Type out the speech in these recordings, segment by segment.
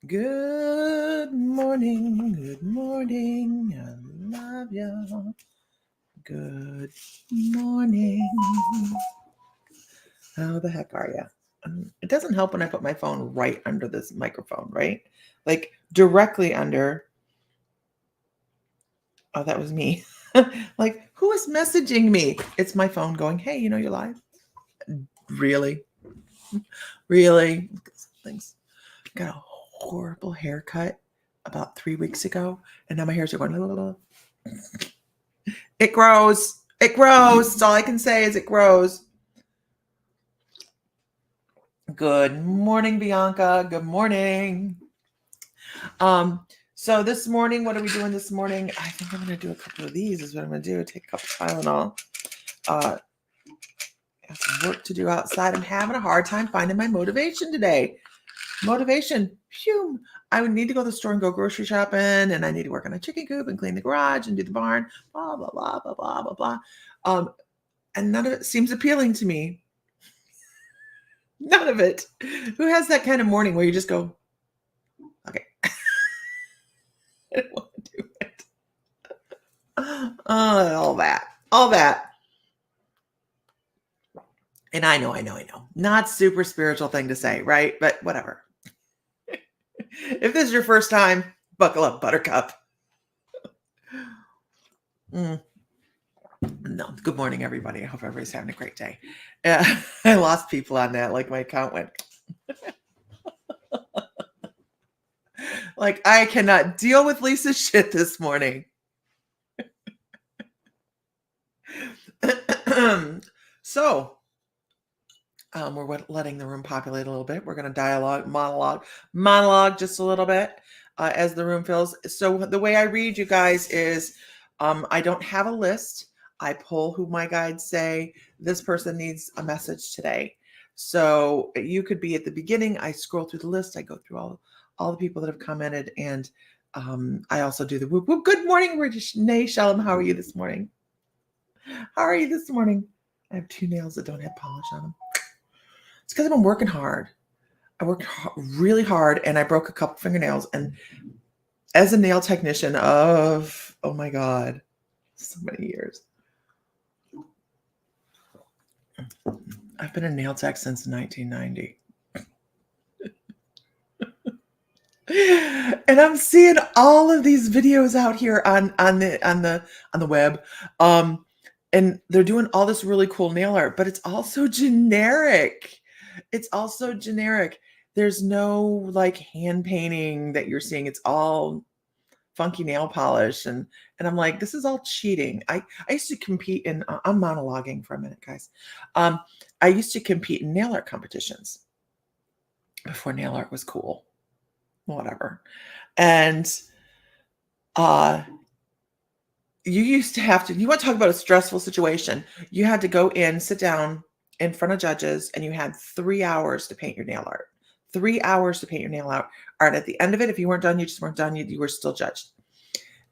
Good morning. Good morning. I love you. Good morning. How the heck are you? It doesn't help when I put my phone right under this microphone, right? Like directly under. Oh, that was me. Like, who is messaging me? It's my phone going, hey, you're live. Really? Really? Look at these things. Got a horrible haircut about 3 weeks ago, and now my hairs are going. La, la, la. It grows. It grows. That's all I can say is it grows. Good morning, Bianca. Good morning. So this morning, what are we doing this morning? I think I'm going to do a couple of these is what I'm going to do. Take a couple of Tylenol. I have some work to do outside. I'm having a hard time finding my motivation today. Motivation. Phew. I would need to go to the store and go grocery shopping, and I need to work on a chicken coop and clean the garage and do the barn, blah, blah, blah, blah, blah, blah, blah. And none of it seems appealing to me. None of it. Who has that kind of morning where you just go, okay, I don't want to do it. All that. And I know. Not super spiritual thing to say, right? But whatever. If this is your first time, buckle up, buttercup. No, good morning, everybody. I hope everybody's having a great day. I lost people on that. Like my account went. Like I cannot deal with Lisa's shit this morning. So, we're letting the room populate a little bit. We're going to monologue just a little bit as the room fills. So the way I read you guys is I don't have a list. I pull who my guides say this person needs a message today. So you could be at the beginning. I scroll through the list. I go through all the people that have commented, and I also do the whoop whoop. Good morning, Renee Shalom. How are you this morning? How are you this morning? I have 2 nails that don't have polish on them. It's because I've been working hard. I worked really hard, and I broke a couple fingernails. And as a nail technician of, oh my God, so many years. I've been a nail tech since 1990. And I'm seeing all of these videos out here on the web. And they're doing all this really cool nail art, but it's also generic. There's no like hand painting that you're seeing. It's all funky nail polish. And I'm like, this is all cheating. I used to compete in, I'm monologuing for a minute, guys. I used to compete in nail art competitions before nail art was cool. Whatever. And you used to have to, you want to talk about a stressful situation. You had to go in, sit down in front of judges, and you had 3 hours to paint your nail art. 3 hours to paint your nail art. At the end of it, if you weren't done, you just weren't done. You were still judged.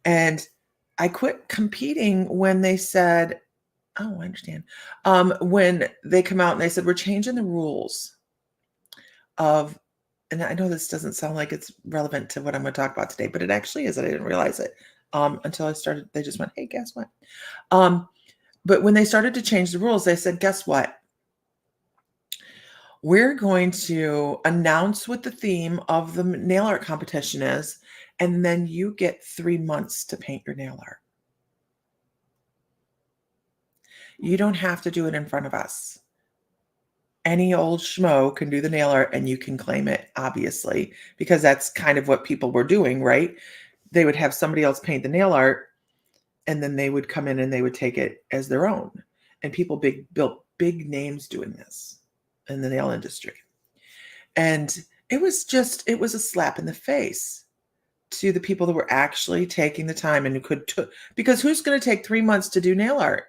And I quit competing when they said, oh, I understand. When they come out and they said, we're changing the rules of, and I know this doesn't sound like it's relevant to what I'm going to talk about today, but it actually is. I didn't realize it until I started. They just went, hey, guess what? But when they started to change the rules, they said, guess what? We're going to announce what the theme of the nail art competition is, and then you get 3 months to paint your nail art. You don't have to do it in front of us. Any old schmo can do the nail art and you can claim it, obviously, because that's kind of what people were doing, right? They would have somebody else paint the nail art, and then they would come in and they would take it as their own. And people built big names doing this in the nail industry. And it was a slap in the face to the people that were actually taking the time and who could, because who's going to take 3 months to do nail art?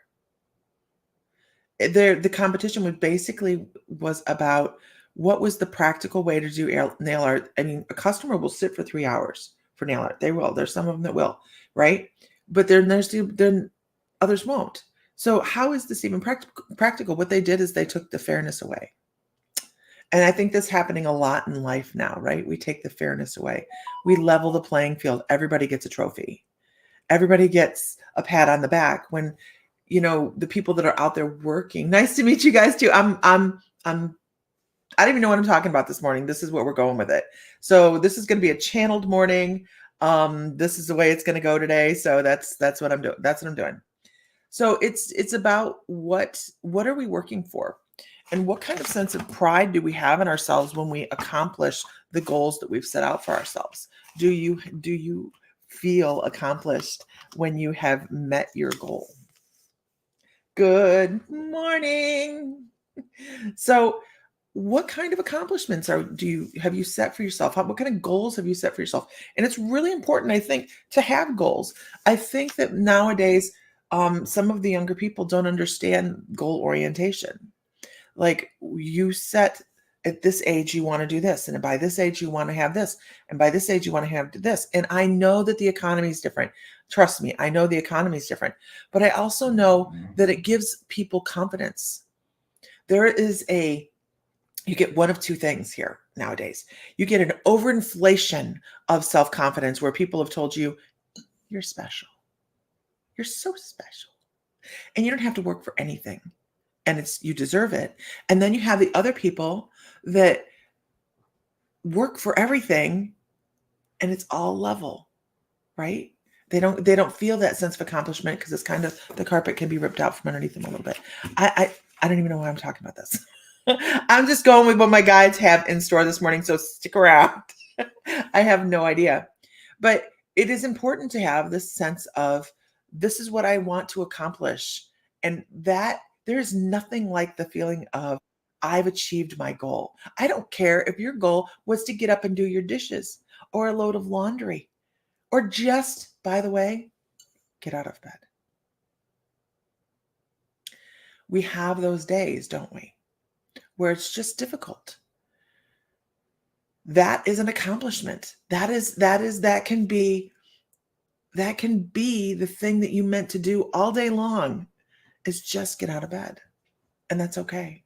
The competition was about what was the practical way to do nail art. I mean, a customer will sit for 3 hours for nail art. They will. There's some of them that will, right? But then others won't. So how is this even practical? What they did is they took the fairness away. And I think that's happening a lot in life now, right? We take the fairness away. We level the playing field. Everybody gets a trophy. Everybody gets a pat on the back when, the people that are out there working. Nice to meet you guys too. I don't even know what I'm talking about this morning. This is what we're going with it. So this is going to be a channeled morning. This is the way it's going to go today. So that's what I'm doing. That's what I'm doing. So it's about what are we working for? And what kind of sense of pride do we have in ourselves when we accomplish the goals that we've set out for ourselves? Do you feel accomplished when you have met your goal? Good morning. So what kind of accomplishments have you set for yourself? What kind of goals have you set for yourself? And it's really important, I think, to have goals. I think that nowadays, some of the younger people don't understand goal orientation. Like, you set at this age, you want to do this. And by this age, you want to have this. And by this age, you want to have this. And I know that the economy is different. Trust me, I know the economy is different. But I also know that it gives people confidence. You get one of two things here nowadays. You get an overinflation of self-confidence where people have told you, you're special. You're so special. And you don't have to work for anything. And you deserve it. And then you have the other people that work for everything and it's all level, right? They don't feel that sense of accomplishment because it's kind of, the carpet can be ripped out from underneath them a little bit. I don't even know why I'm talking about this. I'm just going with what my guides have in store this morning. So stick around. I have no idea. But it is important to have this sense of, this is what I want to accomplish. And that there's nothing like the feeling of, I've achieved my goal. I don't care if your goal was to get up and do your dishes or a load of laundry or just, by the way, get out of bed. We have those days, don't we, where it's just difficult. That is an accomplishment. That can be the thing that you meant to do all day long, is just get out of bed. And that's okay.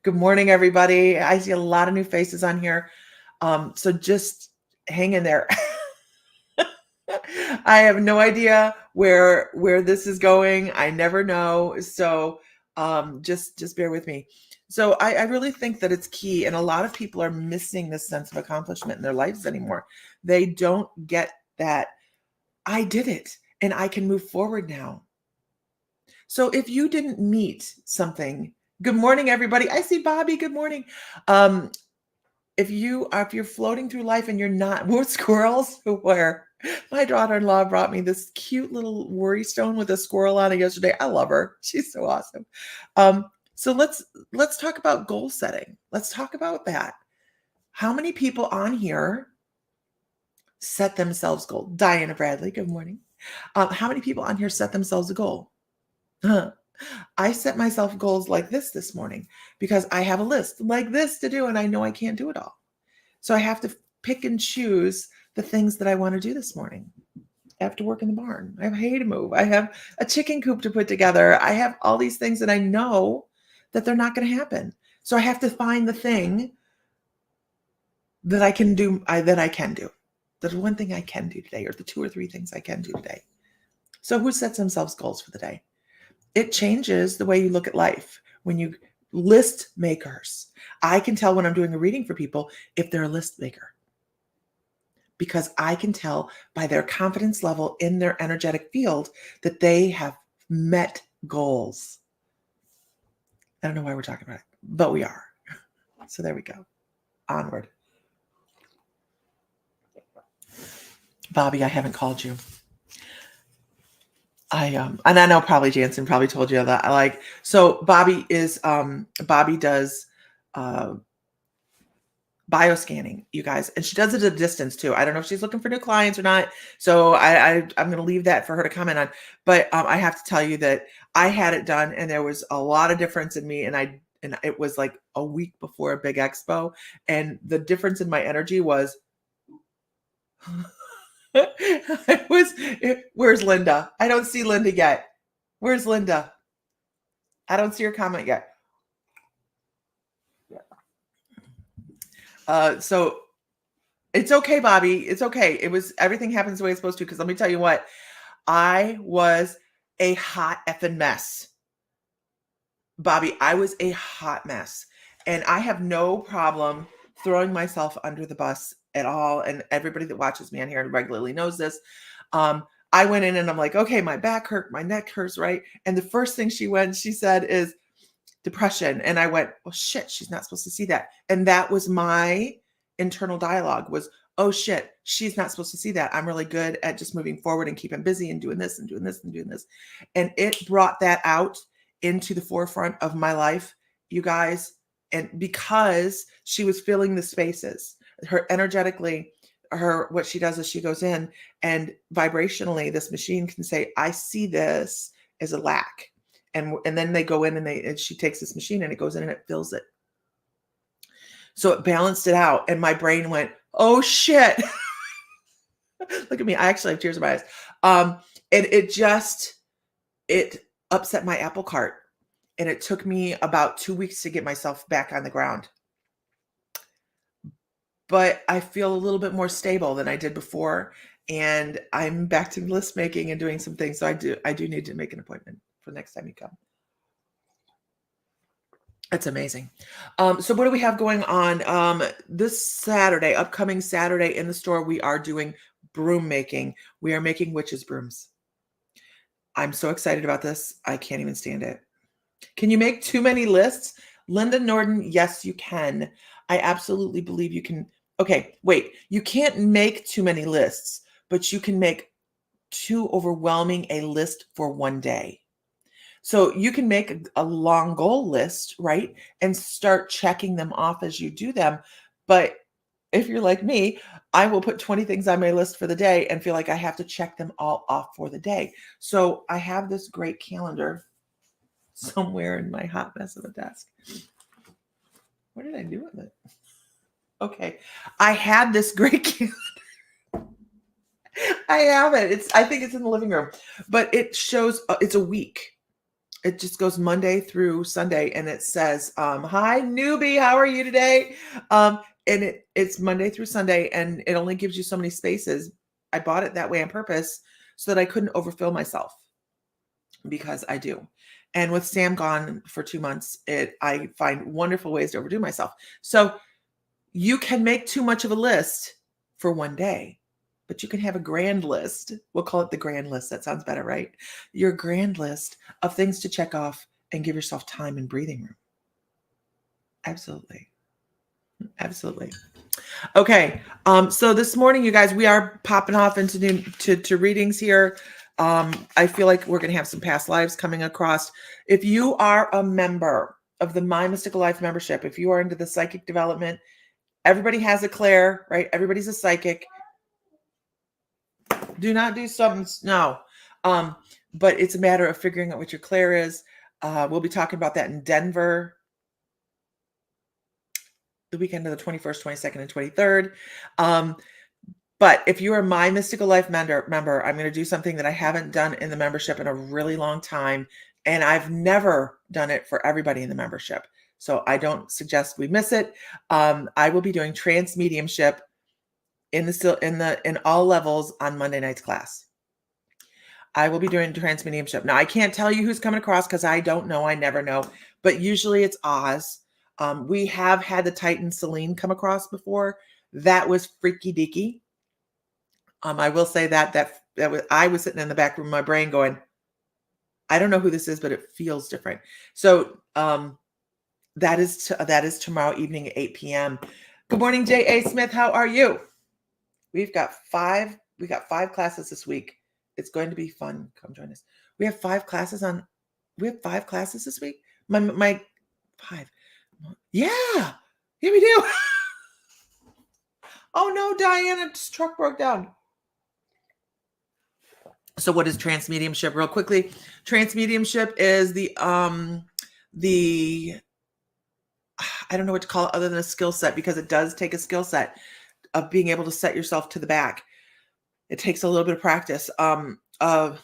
Good morning, everybody. I see a lot of new faces on here. So just hang in there. I have no idea where this is going. I never know. So just bear with me. So I really think that it's key. And a lot of people are missing this sense of accomplishment in their lives anymore. They don't get that I did it and I can move forward now. So if you didn't meet something, good morning, everybody. I see Bobby. Good morning. If you're floating through life and you're not, what squirrels? Where my daughter-in-law brought me this cute little worry stone with a squirrel on it yesterday. I love her. She's so awesome. So let's talk about goal setting. Let's talk about that. How many people on here set themselves goals? Diana Bradley, good morning. How many people on here set themselves a goal? I set myself goals like this morning because I have a list like this to do and I know I can't do it all. So I have to pick and choose the things that I want to do this morning. I have to work in the barn. I have hay to move. I have a chicken coop to put together. I have all these things that I know that they're not going to happen. So I have to find the thing that I can do, There's one thing I can do today, or the two or three things I can do today. So who sets themselves goals for the day? It changes the way you look at life. When you list makers, I can tell when I'm doing a reading for people if they're a list maker, because I can tell by their confidence level in their energetic field that they have met goals. I don't know why we're talking about it, but we are. So there we go. Onward. Bobby, I haven't called you. And I know probably Jansen probably told you that. So Bobby does bioscanning, you guys, and she does it at a distance too. I don't know if she's looking for new clients or not. So I'm going to leave that for her to comment on. But I have to tell you that I had it done and there was a lot of difference in me. And it was like a week before a big expo. And the difference in my energy was, where's Linda? I don't see Linda yet. Where's Linda? I don't see her comment yet. So it's okay, Bobby. It's okay. Everything happens the way it's supposed to. Because let me tell you what, I was a hot effing mess. Bobby, I was a hot mess. And I have no problem throwing myself under the bus at all. And everybody that watches me on here regularly knows this. I went in and I'm like, okay, my back hurt, my neck hurts, right? And the first thing she said is depression. And I went, well, shit, she's not supposed to see that. And that was my internal dialogue was, oh shit, she's not supposed to see that. I'm really good at just moving forward and keeping busy and doing this and doing this and doing this. And it brought that out into the forefront of my life, you guys. And because she was filling the spaces, her energetically, what she does is she goes in and vibrationally, this machine can say, I see this as a lack. And then they go in and she takes this machine and it goes in and it fills it. So it balanced it out. And my brain went, oh shit. Look at me. I actually have tears in my eyes. And it upset my apple cart. And it took me about 2 weeks to get myself back on the ground. But I feel a little bit more stable than I did before. And I'm back to list making and doing some things. So I do need to make an appointment for the next time you come. It's amazing. So what do we have going on? This Saturday, upcoming Saturday in the store, we are doing broom making. We are making witches' brooms. I'm so excited about this. I can't even stand it. Can you make too many lists? Linda Norden, yes, you can. I absolutely believe you can. Okay, wait. You can't make too many lists, but you can make too overwhelming a list for one day. So you can make a long goal list, right? And start checking them off as you do them. But if you're like me, I will put 20 things on my list for the day and feel like I have to check them all off for the day. So I have this great calendar somewhere in my hot mess of a desk. What did I do with it? Okay. I had this great calendar. I have it. I think it's in the living room, but it shows it's a week. It just goes Monday through Sunday, and it says, hi, newbie, how are you today? And it's Monday through Sunday, and it only gives you so many spaces. I bought it that way on purpose so that I couldn't overfill myself, because I do. And with Sam gone for 2 months, I find wonderful ways to overdo myself. So you can make too much of a list for one day, but you can have a grand list. We'll call it the grand list. That sounds better, right? Your grand list of things to check off and give yourself time and breathing room. Absolutely. Absolutely. Okay. So this morning, you guys, we are popping off into readings here. I feel like we're going to have some past lives coming across. If you are a member of the My Mystical Life membership, if you are into the psychic development, everybody has a Claire, right? Everybody's a psychic. Do not do something. No. But it's a matter of figuring out what your Claire is. We'll be talking about that in Denver the weekend of the 21st, 22nd, and 23rd. But if you are My Mystical Life member, I'm going to do something that I haven't done in the membership in a really long time. And I've never done it for everybody in the membership. So I don't suggest we miss it. I will be doing trance mediumship in all levels on Monday night's class. I will be doing trance mediumship. Now I can't tell you who's coming across because I don't know. I never know. But usually it's Oz. We have had the Titan Celine come across before. That was freaky deaky. I will say I was sitting in the back room of my brain going, I don't know who this is, but it feels different. So that is tomorrow evening at 8 p.m. Good morning, J.A. Smith. How are you? We got 5 classes this week. It's going to be fun. Come join us. We have 5 classes this week. My 5. Yeah, we do. Oh no, Diana's truck broke down. So what is trance mediumship? Real quickly, trance mediumship is the I don't know what to call it other than a skill set, because it does take a skill set of being able to set yourself to the back. It takes a little bit of practice, of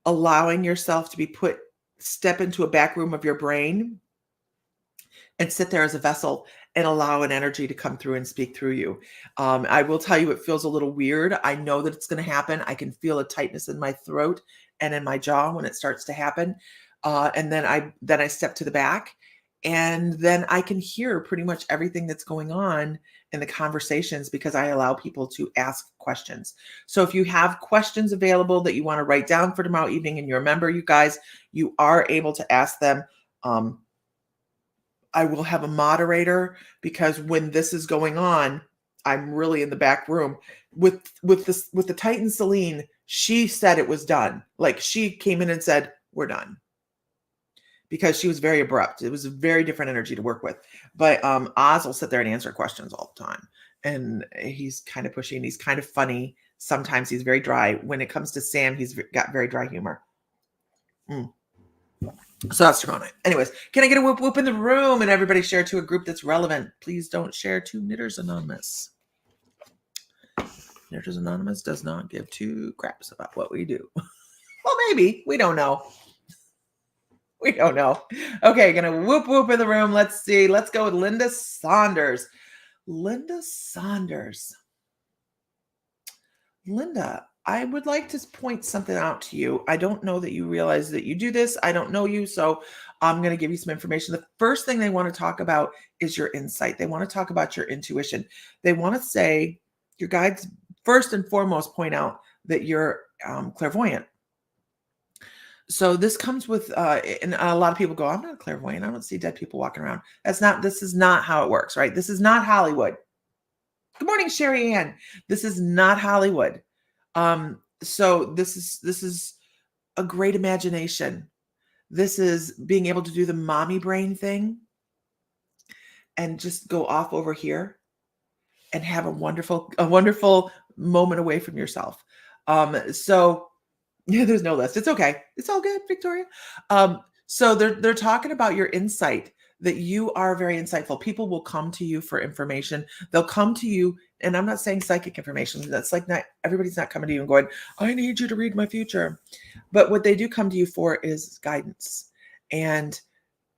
allowing yourself to step into a back room of your brain and sit there as a vessel and allow an energy to come through and speak through you. I will tell you, it feels a little weird. I know that it's going to happen. I can feel a tightness in my throat and in my jaw when it starts to happen. And then I step to the back, and then I can hear pretty much everything that's going on in the conversations because I allow people to ask questions. So if you have questions available that you want to write down for tomorrow evening and you're a member, you guys, you are able to ask them. I will have a moderator because when this is going on, I'm really in the back room with the Titan Celine. She said it was done. Like, she came in and said, we're done, because she was very abrupt. It was a very different energy to work with. But Oz will sit there and answer questions all the time. And he's kind of pushy and he's kind of funny. Sometimes he's very dry. When it comes to Sam, he's got very dry humor. So that's tomorrow night. Anyways, can I get a whoop whoop in the room and everybody share to a group that's relevant? Please don't share to Knitters Anonymous. Knitters Anonymous does not give two craps about what we do. Well, maybe. We don't know. We don't know. Okay, gonna whoop whoop in the room. Let's see. Let's go with Linda Saunders. Linda Saunders. Linda, I would like to point something out to you. I don't know that you realize that you do this. I don't know you, so I'm going to give you some information. The first thing they want to talk about is your insight. They want to talk about your intuition. They want to say, your guides first and foremost point out that you're clairvoyant. So this comes with, and a lot of people go, I'm not clairvoyant. I don't see dead people walking around. This is not how it works, right? This is not Hollywood. Good morning, Sherry Ann. This is not Hollywood. So this is a great imagination. This is being able to do the mommy brain thing and just go off over here and have a wonderful moment away from yourself. So yeah, there's no list. It's okay. It's all good, Victoria. So they're talking about your insight, that you are very insightful. People will come to you for information. They'll come to you, and I'm not saying psychic information. That's like, not everybody's not coming to you and going, I need you to read my future. But what they do come to you for is guidance. And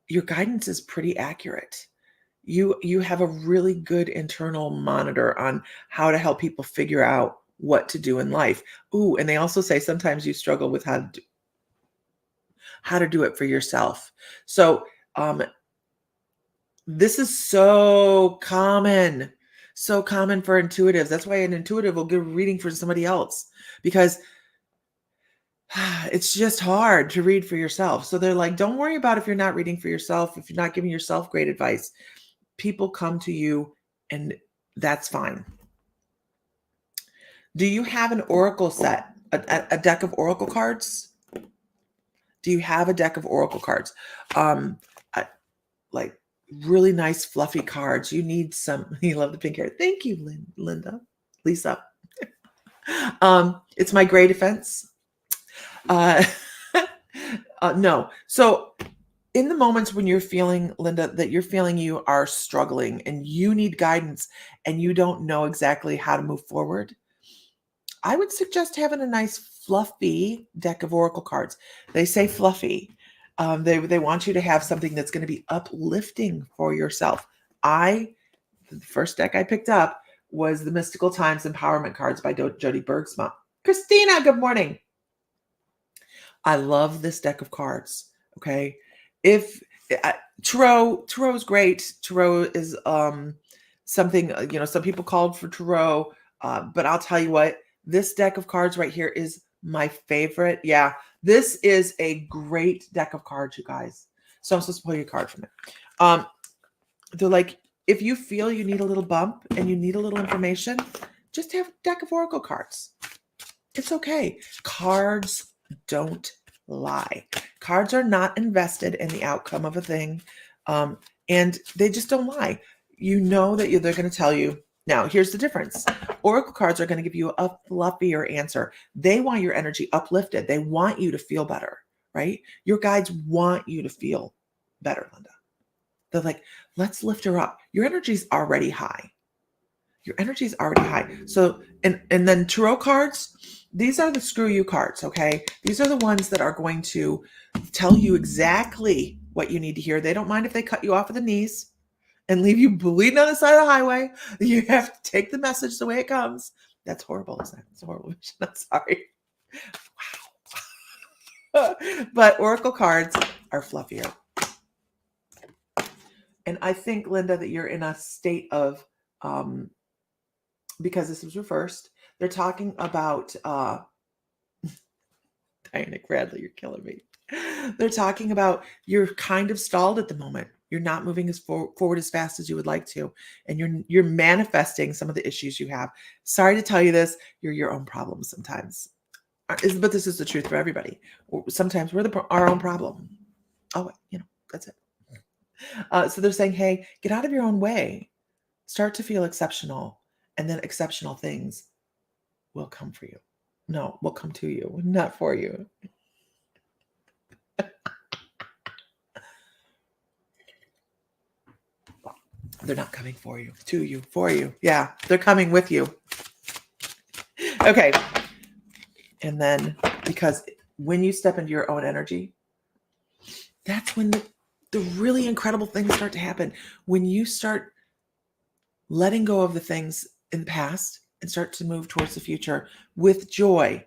your guidance is pretty accurate. You have a really good internal monitor on how to help people figure out what to do in life. Ooh, and they also say sometimes you struggle with how to do it for yourself. So this is so common for intuitives. That's why an intuitive will give a reading for somebody else, because it's just hard to read for yourself. So they're like, don't worry about if you're not reading for yourself, if you're not giving yourself great advice. People come to you, and that's fine. Do you have an oracle set, a deck of oracle cards? Do you have a deck of oracle cards? Like really nice fluffy cards. You need some. You love the pink hair. Thank you, Linda. Lisa. It's my gray defense. No. So in the moments when you're feeling, Linda, that you're feeling you are struggling and you need guidance and you don't know exactly how to move forward, I would suggest having a nice fluffy deck of oracle cards. They say fluffy. They want you to have something that's going to be uplifting for yourself. The first deck I picked up was the Mystical Times Empowerment Cards by Jody Bergsma. Christina, good morning. I love this deck of cards. Okay. Tarot is great. Tarot is something, some people called for tarot, but I'll tell you what, this deck of cards right here is my favorite. Yeah, this is a great deck of cards, you guys. So I'm supposed to pull you a card from it. They're like, if you feel you need a little bump and you need a little information, just have a deck of oracle cards. It's okay. Cards don't lie. Cards are not invested in the outcome of a thing. And they just don't lie. You know that they're going to tell you. Now, here's the difference. Oracle cards are going to give you a fluffier answer. They want your energy uplifted. They want you to feel better, right? Your guides want you to feel better, Linda. They're like, let's lift her up. Your energy's already high. Your energy's already high. So, and then tarot cards, these are the screw you cards, okay? These are the ones that are going to tell you exactly what you need to hear. They don't mind if they cut you off at the knees. and leave you bleeding on the side of the highway. You have to take the message the way it comes. That's horrible, isn't it? It's a horrible vision. I'm sorry. Wow. But oracle cards are fluffier. And I think, Linda, that you're in a state of, because this was reversed, they're talking about, Diana Bradley, you're killing me. They're talking about you're kind of stalled at the moment. You're not moving as forward as fast as you would like to. And you're manifesting some of the issues you have. Sorry to tell you this, you're your own problem sometimes. But this is the truth for everybody. Sometimes we're our own problem. Oh, that's it. So they're saying, hey, get out of your own way. Start to feel exceptional. And then exceptional things will come for you. No, will come to you, not for you. They're not coming for you, to you, for you. Yeah, they're coming with you. Okay. And then, because when you step into your own energy, that's when the really incredible things start to happen. When you start letting go of the things in the past and start to move towards the future with joy,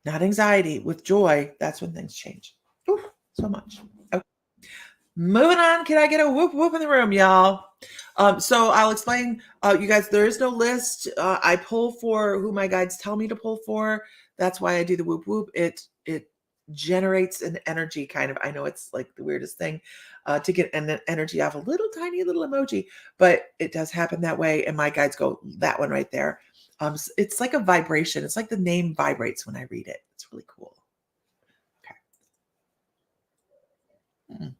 not anxiety, with joy, that's when things change. Ooh, so much. Okay. Moving on. Can I get a whoop whoop in the room, y'all? So I'll explain, you guys, there is no list. I pull for who my guides tell me to pull for. That's why I do the whoop whoop. It generates an energy kind of, I know it's like the weirdest thing, to get an energy off a little tiny little emoji, but it does happen that way. And my guides go, that one right there. It's like a vibration. It's like the name vibrates when I read it. It's really cool. Okay.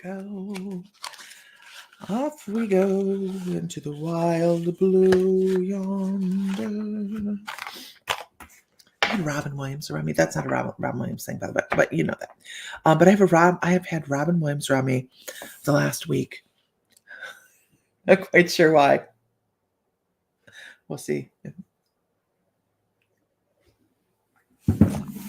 Here we go. Off we go into the wild blue yonder. I had Robin Williams around me. That's not a Robin Williams thing, by the way, but you know that. But I have had Robin Williams around me the last week. Not quite sure why. We'll see.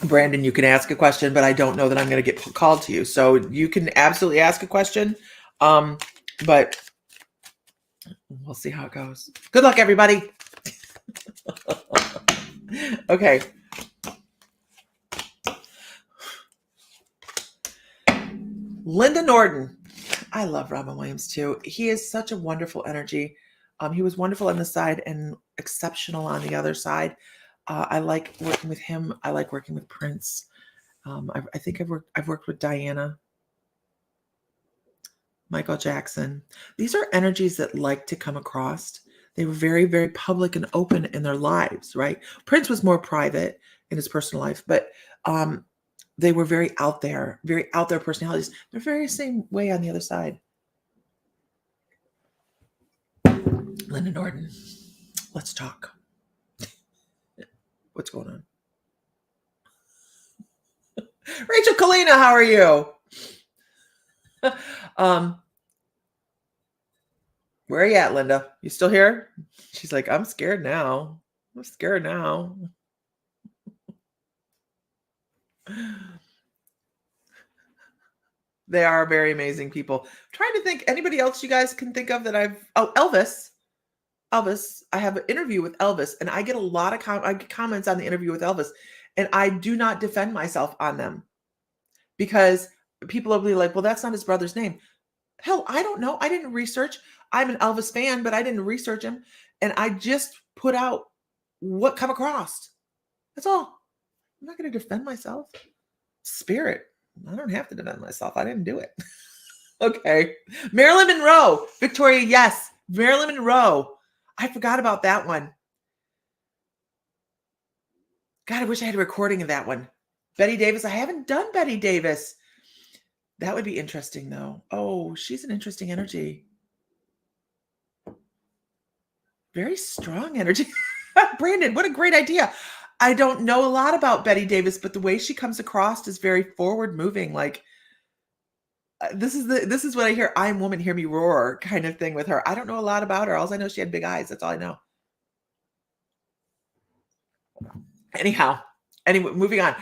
Brandon, you can ask a question, but I don't know that I'm going to get called to you. So you can absolutely ask a question, but we'll see how it goes. Good luck, everybody. Okay. Linda Norton. I love Robin Williams too. He is such a wonderful energy. He was wonderful on the side and exceptional on the other side. I like working with him. I like working with Prince. I think I've worked with Diana, Michael Jackson. These are energies that like to come across. They were very, very public and open in their lives, right? Prince was more private in his personal life, but they were very out there personalities. They're very same way on the other side. Linda Norton, let's talk. What's going on? Rachel Kalina, how are you? Where are you at, Linda? You still here? She's like, I'm scared now. I'm scared now. They are very amazing people. I'm trying to think, anybody else you guys can think of that Elvis. I have an interview with Elvis, and I get a lot of comments on the interview with Elvis, and I do not defend myself on them because people will be like, well, that's not his brother's name. Hell, I don't know. I didn't research. I'm an Elvis fan, but I didn't research him. And I just put out what come across. That's all. I'm not going to defend myself. Spirit. I don't have to defend myself. I didn't do it. Okay. Marilyn Monroe. Victoria, yes. Marilyn Monroe. I forgot about that one. God, I wish I had a recording of that one. Betty Davis. I haven't done Betty Davis. That would be interesting, though. Oh, she's an interesting energy. Very strong energy. Brandon, what a great idea. I don't know a lot about Betty Davis, but the way she comes across is very forward moving. Like, this is what I hear. I am woman, hear me roar kind of thing with her. I don't know a lot about her. All I know, she had big eyes. That's all I know. Anyhow, anyway, moving on.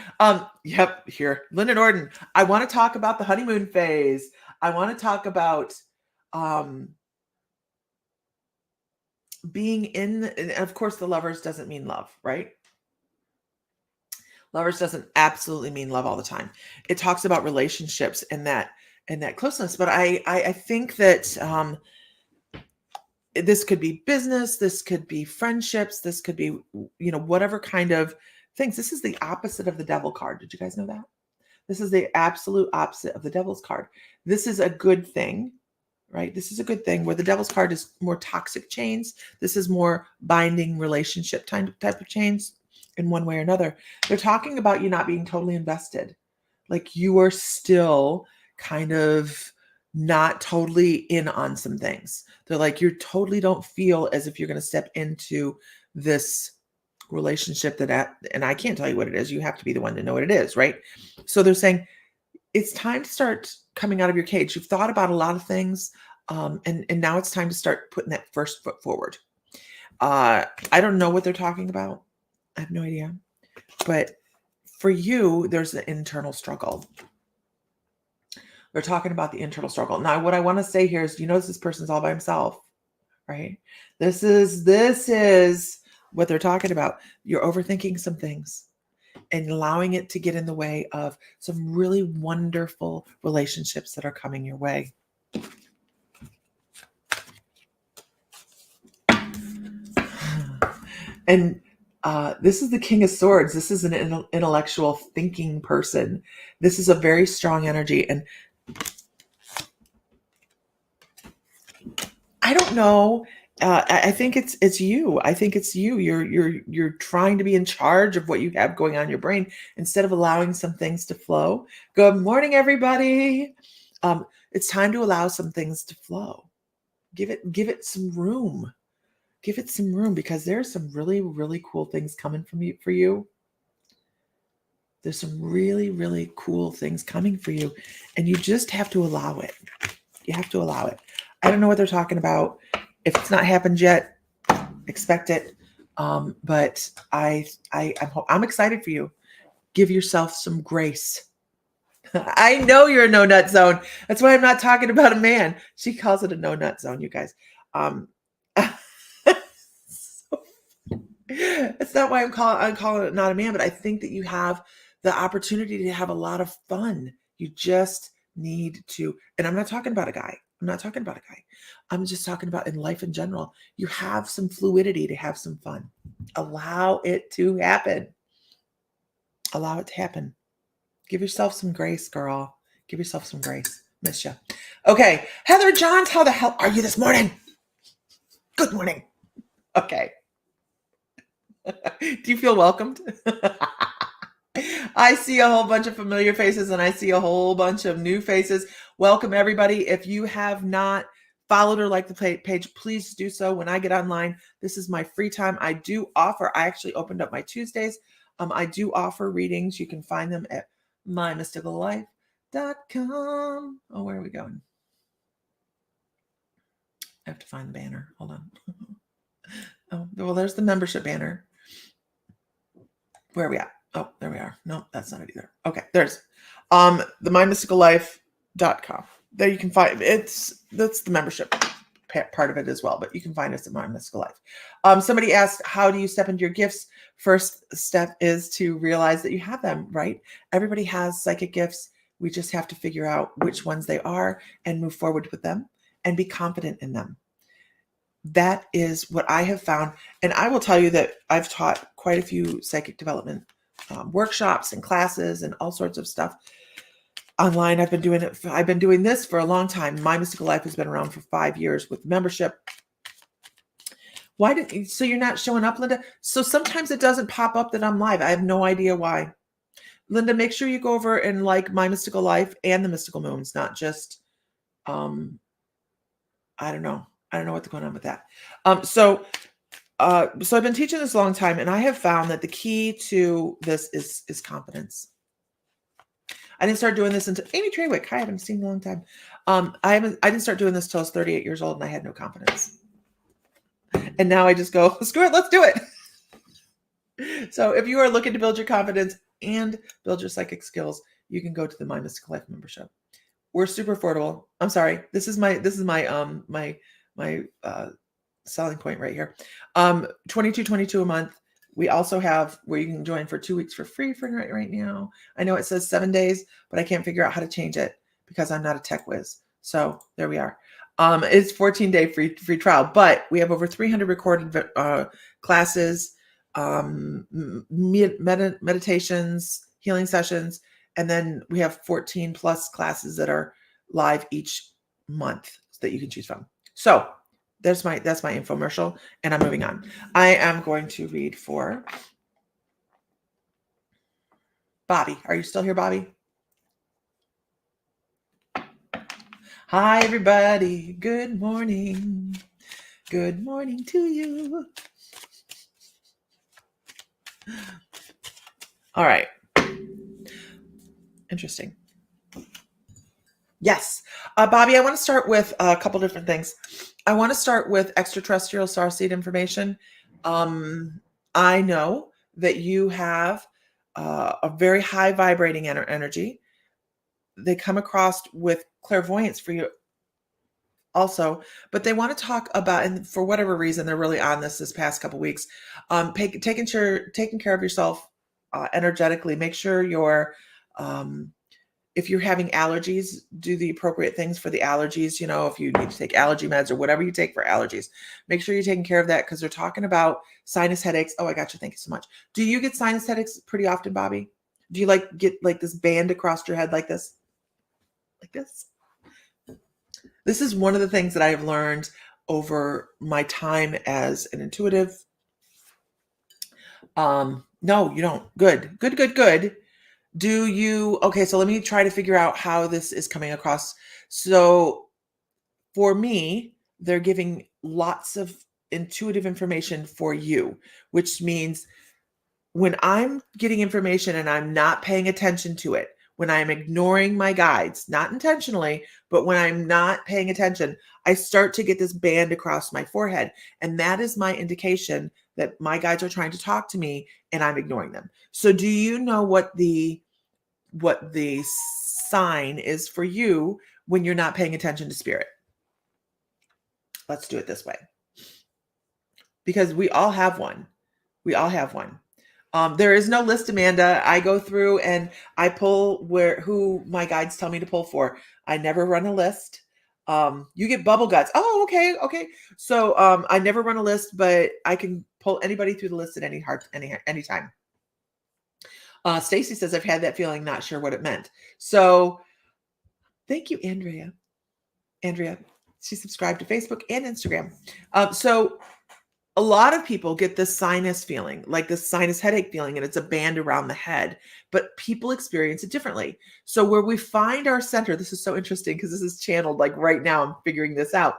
Yep, here, Linda Norton. I want to talk about the honeymoon phase. I want to talk about um, being in, and of course, the lovers doesn't mean love, right? Lovers doesn't absolutely mean love all the time. It talks about relationships and that closeness. But I think that this could be business, this could be friendships, this could be, whatever kind of things. This is the opposite of the devil card. Did you guys know that? This is the absolute opposite of the devil's card. This is a good thing, right? This is a good thing where the devil's card is more toxic chains. This is more binding relationship type of chains in one way or another. They're talking about you not being totally invested. Like you are still kind of not totally in on some things. They're like, you totally don't feel as if you're going to step into this relationship and I can't tell you what it is. You have to be the one to know what it is, right? So they're saying it's time to start coming out of your cage. You've thought about a lot of things, and now it's time to start putting that first foot forward. I don't know what they're talking about. I have no idea. But for you, there's an internal struggle. They're talking about the internal struggle. Now, what I want to say here is, this person's all by himself, right? This is what they're talking about. You're overthinking some things and allowing it to get in the way of some really wonderful relationships that are coming your way. And this is the King of Swords. This is an intellectual thinking person. This is a very strong energy. And I don't know. I think it's you. I think it's you. You're trying to be in charge of what you have going on in your brain instead of allowing some things to flow. Good morning, everybody. It's time to allow some things to flow. Give it some room. Give it some room because there's some really, really cool things coming for you. There's some really, really cool things coming for you, and you just have to allow it. You have to allow it. I don't know what they're talking about. If it's not happened yet, expect it. But I'm excited for you. Give yourself some grace. I know you're a no nut zone. That's why I'm not talking about a man. She calls it a no nut zone, you guys. It's not why I'm calling it not a man, but I think that you have the opportunity to have a lot of fun. You just need to, and I'm not talking about a guy. I'm just talking about in life in general. You have some fluidity to have some fun. Allow it to happen. Allow it to happen. Give yourself some grace, girl. Give yourself some grace. Miss you. Okay. Heather Johns, how the hell are you this morning? Good morning. Okay. Do you feel welcomed? I see a whole bunch of familiar faces and I see a whole bunch of new faces. Welcome, everybody. If you have not followed or liked the page, please do so. When I get online, this is my free time. I actually opened up my Tuesdays. I do offer readings. You can find them at mymysticallife.com. Oh, where are we going? I have to find the banner. Hold on. Oh, well, there's the membership banner. Where are we at? Oh, there we are. No, that's not it either. Okay, there's the mymysticallife.com. There you can find that's the membership part of it as well, but you can find us at My Mystical Life. Somebody asked, how do you step into your gifts? First step is to realize that you have them, right? Everybody has psychic gifts. We just have to figure out which ones they are and move forward with them and be confident in them. That is what I have found. And I will tell you that I've taught quite a few psychic development workshops and classes and all sorts of stuff online. I've been doing this for a long time. My Mystical Life has been around for 5 years with membership. So you're not showing up, Linda? So sometimes it doesn't pop up that I'm live. I have no idea why. Linda, make sure you go over and like My Mystical Life and the Mystical Moons, not just, I don't know. I don't know what's going on with that. So I've been teaching this a long time, and I have found that the key to this is confidence. I didn't start doing this until Amy Traywick. Hi, I haven't seen you in a long time. I didn't start doing this till I was 38 years old, and I had no confidence. And now I just go, screw it, let's do it. So if you are looking to build your confidence and build your psychic skills, you can go to the My Mystical Life membership. We're super affordable. I'm sorry. This is my selling point right here. 22 a month. We also have where you can join for 2 weeks for free for right now. I know it says 7 days, but I can't figure out how to change it because I'm not a tech whiz. So there we are. It's 14-day free trial, but we have over 300 recorded classes, meditations, healing sessions, and then we have 14 plus classes that are live each month that you can choose from. So that's my infomercial, and I'm moving on. I am going to read for Bobby. Are you still here, Bobby? Hi, everybody. Good morning. Good morning to you. All right. Interesting. Yes. Bobby, I want to start with a couple different things. I want to start with extraterrestrial starseed information. I know that you have a very high vibrating energy. They come across with clairvoyance for you also, but they want to talk about, and for whatever reason, they're really on this past couple weeks, taking care of yourself energetically. Make sure you're, if you're having allergies, do the appropriate things for the allergies. You know, if you need to take allergy meds or whatever you take for allergies, make sure you're taking care of that because they're talking about sinus headaches. Oh, I got you. Thank you so much. Do you get sinus headaches pretty often, Bobby? Do you get this band across your head like this? Like this? This is one of the things that I have learned over my time as an intuitive. No, you don't. Good. Do you, okay, so let me try to figure out how this is coming across. So for me, they're giving lots of intuitive information for you, which means when I'm getting information and I'm not paying attention to it, when I'm ignoring my guides, not intentionally, but when I'm not paying attention, I start to get this band across my forehead. And that is my indication that my guides are trying to talk to me and I'm ignoring them. So do you know what the sign is for you when you're not paying attention to spirit? Let's do it this way. Because we all have one. We all have one. There is no list, Amanda. I go through and I pull who my guides tell me to pull for. I never run a list. You get bubble guts. Oh, okay. So I never run a list, but I can pull anybody through the list at any time. Stacy says, I've had that feeling, not sure what it meant. So thank you, Andrea. She subscribed to Facebook and Instagram. So a lot of people get this sinus feeling, like this sinus headache feeling, and it's a band around the head, but people experience it differently. So where we find our center, this is so interesting because this is channeled like right now, I'm figuring this out.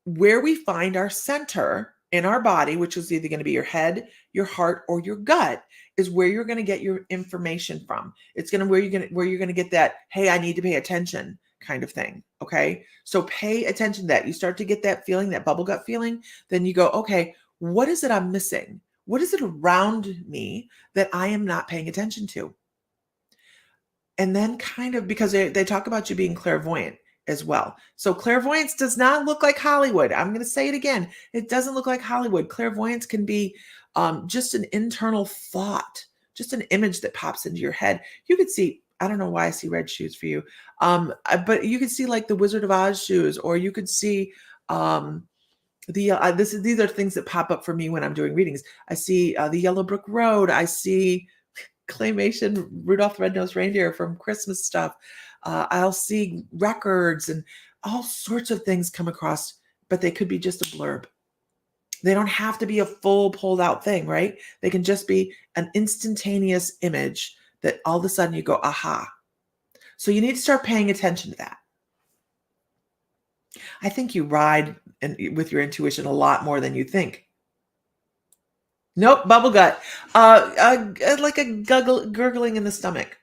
Where we find our center in our body, which is either going to be your head, your heart, or your gut, is where you're going to get your information from. It's going to where you're going to get that, hey, I need to pay attention kind of thing. Okay. So pay attention to that. You start to get that feeling, that bubble gut feeling. Then you go, okay, what is it I'm missing? What is it around me that I am not paying attention to? And then kind of, because they talk about you being clairvoyant as well. So clairvoyance does not look like Hollywood. I'm going to say it again. It doesn't look like Hollywood. Clairvoyance can be just an internal thought, just an image that pops into your head. You could see, I don't know why I see red shoes for you. But you could see like the Wizard of Oz shoes, or you could see these are things that pop up for me when I'm doing readings. I see the Yellow Brick Road. I see claymation Rudolph the Red-Nosed Reindeer from Christmas stuff. I'll see records and all sorts of things come across, but they could be just a blurb. They don't have to be a full pulled out thing, right? They can just be an instantaneous image that all of a sudden you go, aha. So you need to start paying attention to that. I think you ride with your intuition a lot more than you think. Nope, bubble gut. Like a gurgling in the stomach.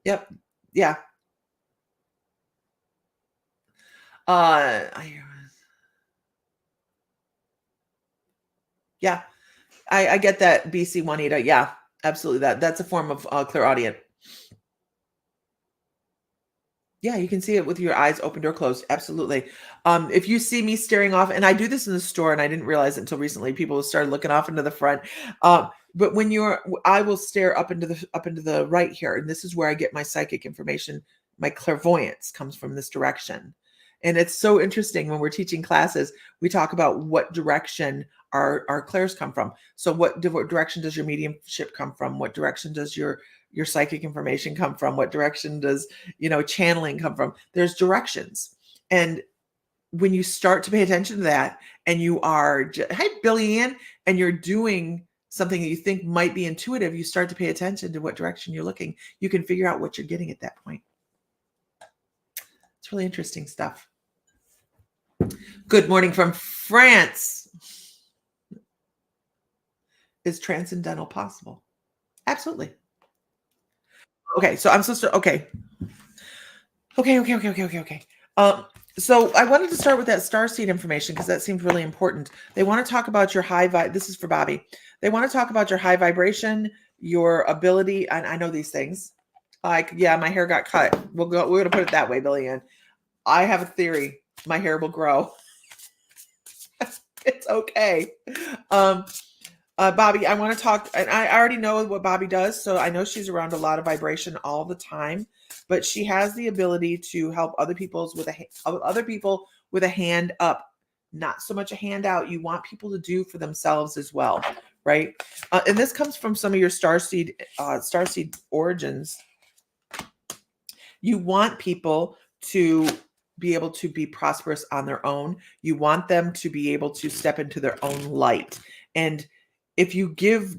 Yep. Yeah. Yeah. I get that, BC Juanita. Yeah, absolutely. That's a form of clairaudient. Yeah, you can see it with your eyes opened or closed. Absolutely. If you see me staring off, and I do this in the store, and I didn't realize it until recently, people started looking off into the front. But when I will stare up into the right here, and this is where I get my psychic information. My clairvoyance comes from this direction, and it's so interesting when we're teaching classes. We talk about what direction our clairs come from. So, what direction does your mediumship come from? What direction does your psychic information come from? What direction does channeling come from? There's directions. And when you start to pay attention to that, and you are, hi, Billy Ann, and you're doing something that you think might be intuitive, you start to pay attention to what direction you're looking. You can figure out what you're getting at that point. It's really interesting stuff. Good morning from France. Is transcendental possible? Absolutely. Okay, so I'm supposed to, okay. Okay. So I wanted to start with that starseed information because that seemed really important. They want to talk about your high vibe. This is for Bobby. They want to talk about your high vibration, your ability. And I know these things. Like, yeah, my hair got cut. We're gonna put it that way, Billy Ann. I have a theory. My hair will grow. It's okay. Bobby, I want to talk, and I already know what Bobby does, so I know she's around a lot of vibration all the time, but she has the ability to help other people with a hand up, not so much a hand out. You want people to do for themselves as well, right? And this comes from some of your starseed origins. You want people to be able to be prosperous on their own. You want them to be able to step into their own light. And if you give,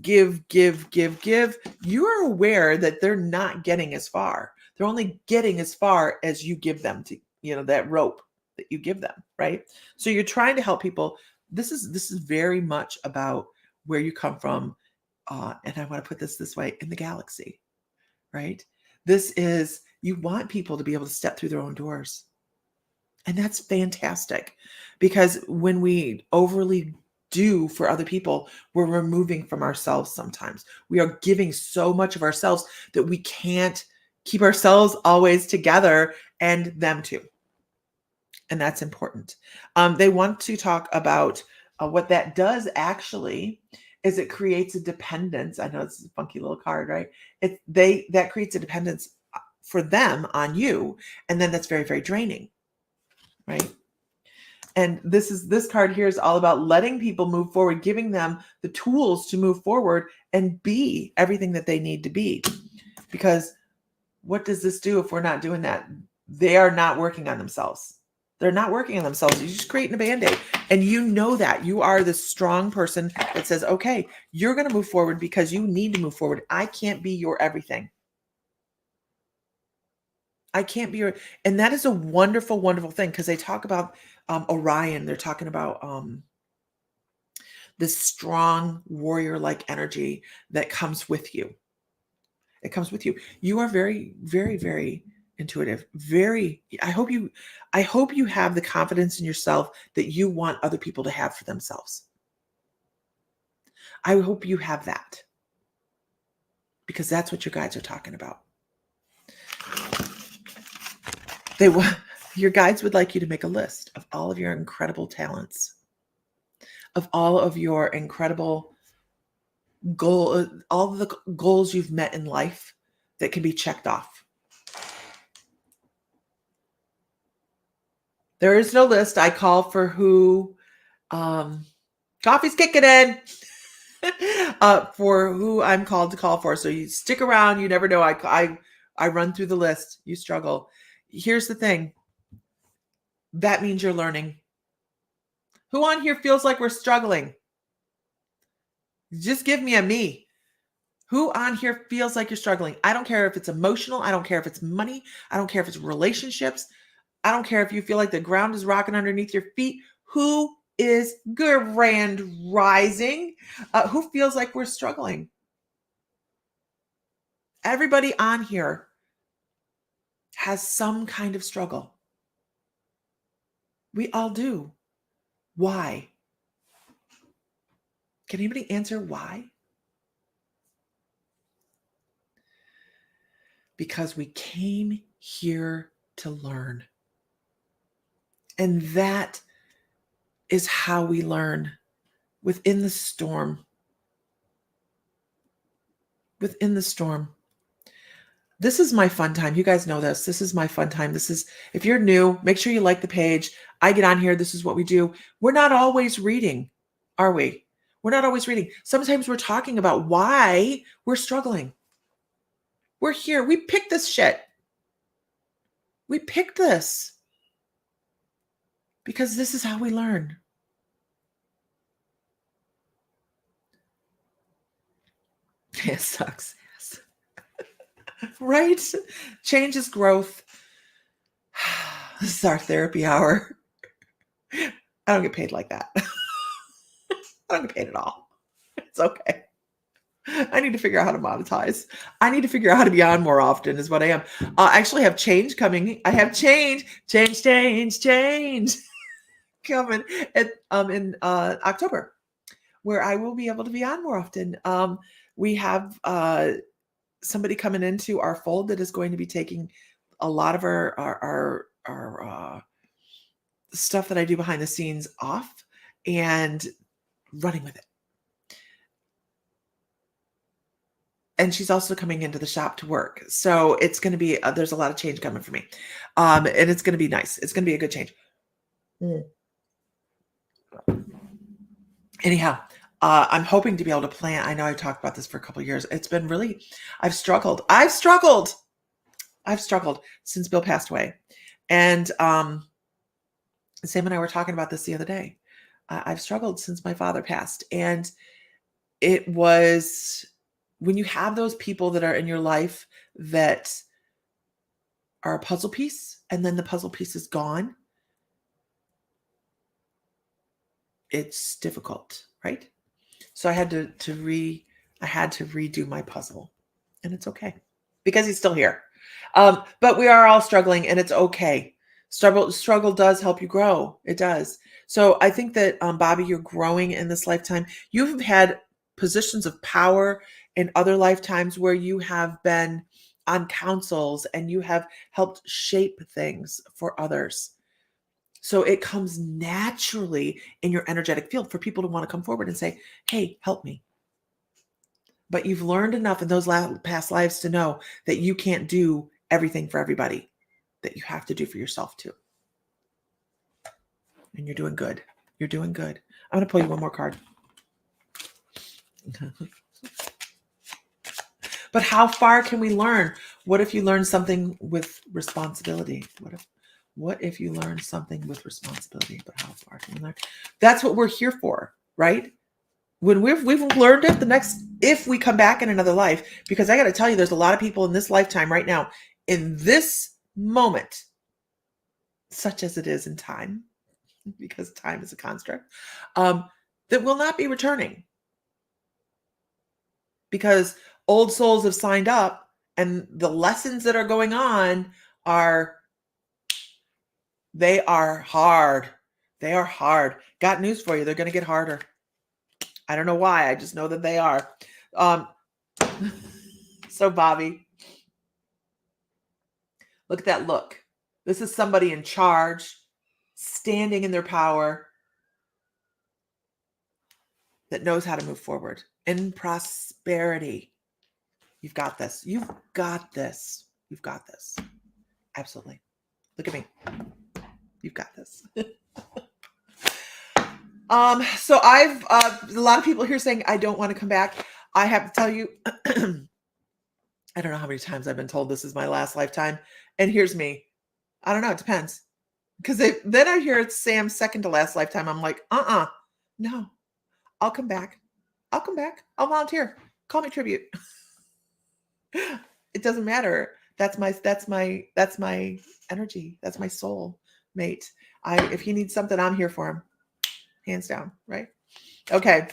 you are aware that they're not getting as far. They're only getting as far as you give them to, that rope that you give them, right? So you're trying to help people. This is very much about where you come from. And I want to put this way, in the galaxy, right? This is, you want people to be able to step through their own doors. And that's fantastic, because when we overly do for other people, we're removing from ourselves sometimes. We are giving so much of ourselves that we can't keep ourselves always together, and them too. And that's important. They want to talk about what that does actually is it creates a dependence. I know it's a funky little card, right? That creates a dependence for them on you. And then that's very, very draining. Right. And this card here is all about letting people move forward, giving them the tools to move forward and be everything that they need to be. Because what does this do if we're not doing that? They are not working on themselves. They're not working on themselves. You're just creating a Band-Aid. And you know that. You are the strong person that says, okay, you're going to move forward because you need to move forward. I can't be your everything. I can't be your, and that is a wonderful, wonderful thing, because they talk about Orion. They're talking about this strong warrior-like energy that comes with you. It comes with you. You are very, very, very intuitive. I hope you have the confidence in yourself that you want other people to have for themselves. I hope you have that, because that's what your guides are talking about. Your guides would like you to make a list of all of your incredible talents, of all of your incredible all of the goals you've met in life that can be checked off. There is no list. I call for who, coffee's kicking in, for who I'm called to call for. So you stick around. You never know. I run through the list. You struggle. Here's the thing. That means you're learning. Who on here feels like we're struggling? Just give me a me. Who on here feels like you're struggling? I don't care if it's emotional. I don't care if it's money. I don't care if it's relationships. I don't care if you feel like the ground is rocking underneath your feet. Who is grand rising? Who feels like we're struggling? Everybody on here has some kind of struggle. We all do. Why? Can anybody answer why? Because we came here to learn. And that is how we learn, within the storm. Within the storm. This is my fun time. You guys know this. This is my fun time. If you're new, make sure you like the page. I get on here. This is what we do. We're not always reading, are we? We're not always reading. Sometimes we're talking about why we're struggling. We're here. We picked this shit. We picked this because this is how we learn. It sucks. Yes. Right? Change is growth. This is our therapy hour. I don't get paid like that. I don't get paid at all. It's okay. I need to figure out how to monetize. I need to figure out how to be on more often is what I am. I actually have change coming. I have change coming in October, where I will be able to be on more often. We have somebody coming into our fold that is going to be taking a lot of our stuff that I do behind the scenes off and running with it. And she's also coming into the shop to work. So it's going to be, there's a lot of change coming for me. And it's going to be nice. It's going to be a good change. Anyhow, I'm hoping to be able to plan. I know I've talked about this for a couple of years. It's been really, I've struggled since Bill passed away. And Sam and I were talking about this the other day. I've struggled since my father passed. And it was, when you have those people that are in your life that are a puzzle piece, and then the puzzle piece is gone, it's difficult, right? So I had to redo my puzzle, and it's okay because he's still here. But we are all struggling, and it's okay. Struggle does help you grow. It does. So I think that, Bobby, you're growing in this lifetime. You've had positions of power in other lifetimes where you have been on councils and you have helped shape things for others. So it comes naturally in your energetic field for people to want to come forward and say, hey, help me. But you've learned enough in those past lives to know that you can't do everything for everybody, that you have to do for yourself too. And you're doing good. You're doing good. I'm going to pull you one more card. But how far can we learn? What if you learn something with responsibility? What if you learn something with responsibility? But how far can we learn? That's what we're here for, right? When we've learned it, if we come back in another life, because I got to tell you, there's a lot of people in this lifetime right now, in this moment, such as it is in time, because time is a construct, that will not be returning. Because old souls have signed up, and the lessons that are going on they are hard. They are hard. Got news for you. They're going to get harder. I don't know why. I just know that they are. So Bobby, look at that look. This is somebody in charge, standing in their power, that knows how to move forward in prosperity. You've got this. You've got this. You've got this. Absolutely. Look at me. You've got this. So I've a lot of people here saying I don't want to come back. I have to tell you, I don't know how many times I've been told this is my last lifetime. And here's me. I don't know. It depends. Because then I hear it's Sam's second to last lifetime. I'm like, no, I'll come back. I'll come back. I'll volunteer. Call me tribute. It doesn't matter. That's my energy. That's my soul mate. If he needs something, I'm here for him. Hands down, right? Okay.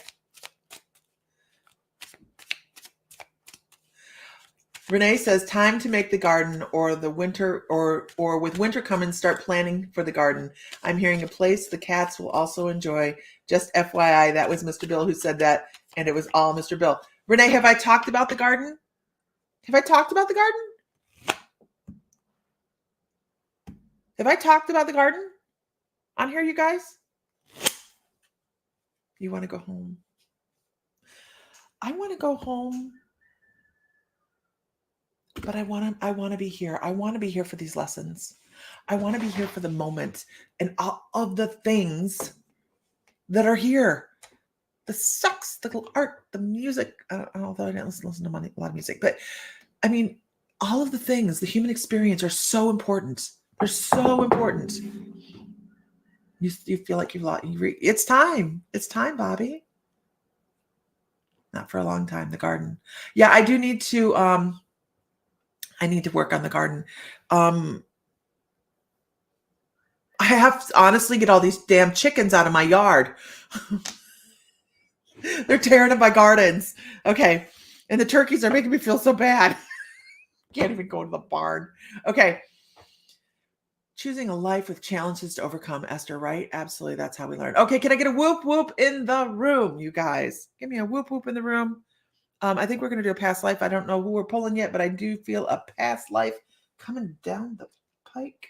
Renee says, time to make the garden, or the winter, or with winter coming, start planning for the garden. I'm hearing a place the cats will also enjoy. Just FYI, that was Mr. Bill who said that, and it was all Mr. Bill. Renee, have I talked about the garden? Have I talked about the garden? Have I talked about the garden on here, you guys? You want to go home? I want to go home, but I want to be here. I want to be here for these lessons. I want to be here for the moment and all of the things that are here. The sex, the art, the music. Although I didn't listen to a lot of music, but I mean, all of the things, the human experience are so important. They're so important. You feel like you've lost. It's time. It's time, Bobby. Not for a long time. The garden. Yeah, I do need to. I need to work on the garden. I have to honestly get all these damn chickens out of my yard. They're tearing up my gardens. Okay, and the turkeys are making me feel so bad. Can't even go to the barn. Okay. Choosing a life with challenges to overcome, Esther, right? Absolutely. That's how we learn. Okay. Can I get a whoop whoop in the room, you guys? Give me a whoop whoop in the room. I think we're going to do a past life. I don't know who we're pulling yet, but I do feel a past life coming down the pike.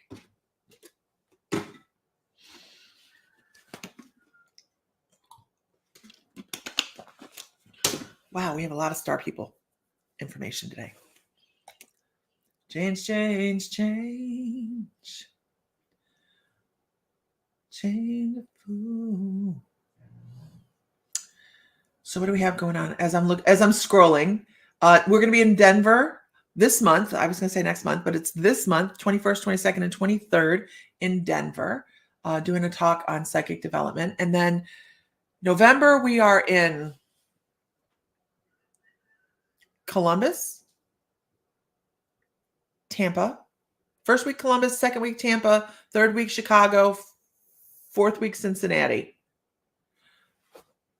Wow. We have a lot of star people information today. Change, change, change. Change the fool. So what do we have going on? As I'm scrolling, we're going to be in Denver this month. I was going to say next month, but it's this month, 21st, 22nd, and 23rd in Denver, doing a talk on psychic development. And then November, we are in Columbus, Tampa. First week Columbus, second week Tampa, third week Chicago, fourth week Cincinnati.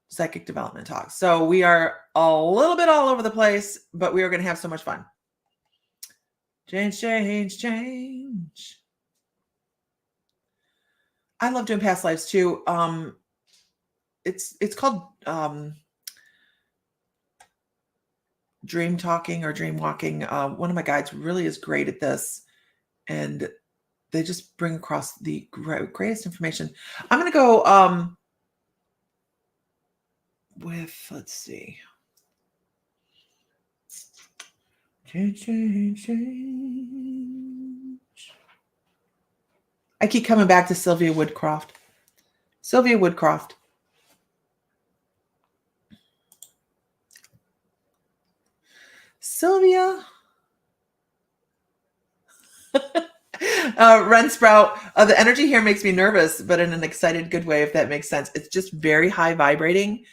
Psychic development talks. So we are a little bit all over the place, but we are going to have so much fun. Change, change, change. I love doing past lives too. It's called dream talking or dream walking. One of my guides really is great at this, and they just bring across the greatest information. I'm going to go with, let's see. Change, change, change. I keep coming back to Sylvia Woodcroft. Sylvia Woodcroft. Sylvia. Ren Sprout. The energy here makes me nervous, but in an excited, good way, if that makes sense. It's just very high vibrating.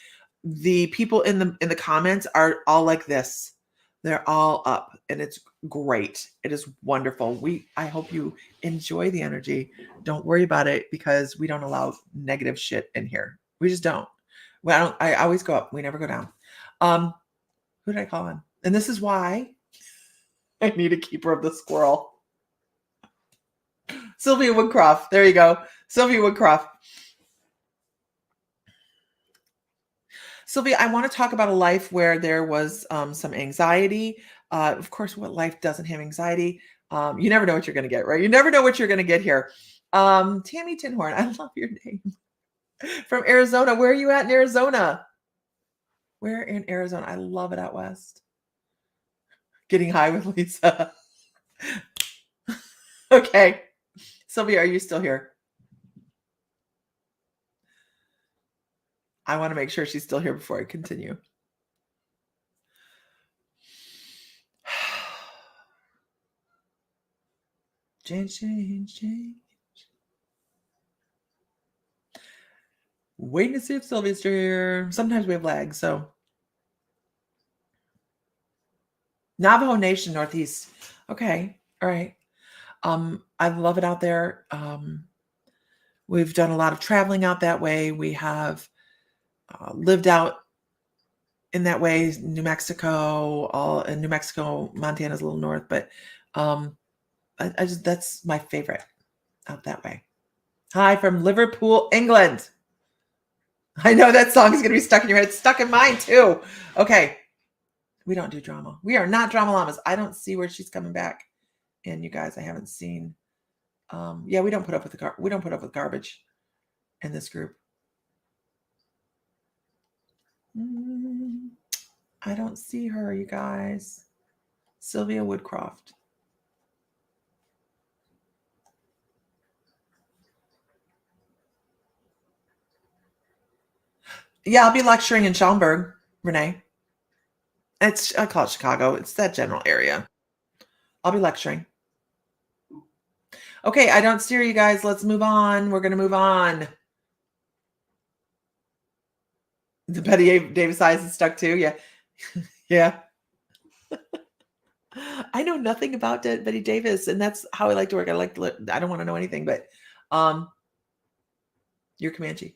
The people in the comments are all like this. They're all up, and it's great. It is wonderful. I hope you enjoy the energy. Don't worry about it, because we don't allow negative shit in here. We just don't. Well, I always go up. We never go down. Who did I call on? And this is why I need a keeper of the squirrel. Sylvia Woodcroft. There you go. Sylvia Woodcroft. Sylvia, I want to talk about a life where there was some anxiety. Of course, what life doesn't have anxiety? You never know what you're going to get, right? You never know what you're going to get here. Tammy Tinhorn, I love your name. From Arizona. Where are you at in Arizona? Where in Arizona? I love it out west. Getting high with Lisa. Okay. Sylvia, are you still here? I want to make sure she's still here before I continue. Change, change, change. Waiting to see if Sylvia's still here. Sometimes we have lag, so. Navajo Nation, Northeast. Okay. All right. I love it out there. We've done a lot of traveling out that way. We have lived out in that way. New Mexico, all in New Mexico, Montana's a little north, but I just, that's my favorite out that way. Hi from Liverpool, England. I know that song is going to be stuck in your head. It's stuck in mine too. Okay. We don't do drama. We are not drama llamas. I don't see where she's coming back. And you guys, I haven't seen Yeah, we don't put up with we don't put up with garbage in this group. I don't see her, you guys. Sylvia Woodcroft. Yeah, I'll be lecturing in Schaumburg, Renee. I call it Chicago. It's that general area. I'll be lecturing. Okay, I don't see her, you guys. Let's move on. We're going to move on. The Betty Davis eyes is stuck too. Yeah. Yeah. I know nothing about Betty Davis, and that's how I like to work. I don't want to know anything, but you're Comanche.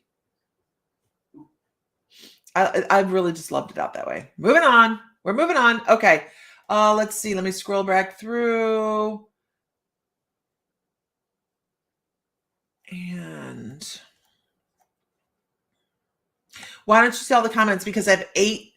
I really just loved it out that way. Moving on. We're moving on. Okay. Let's see. Let me scroll back through. And why don't you see all the comments? Because I have 8.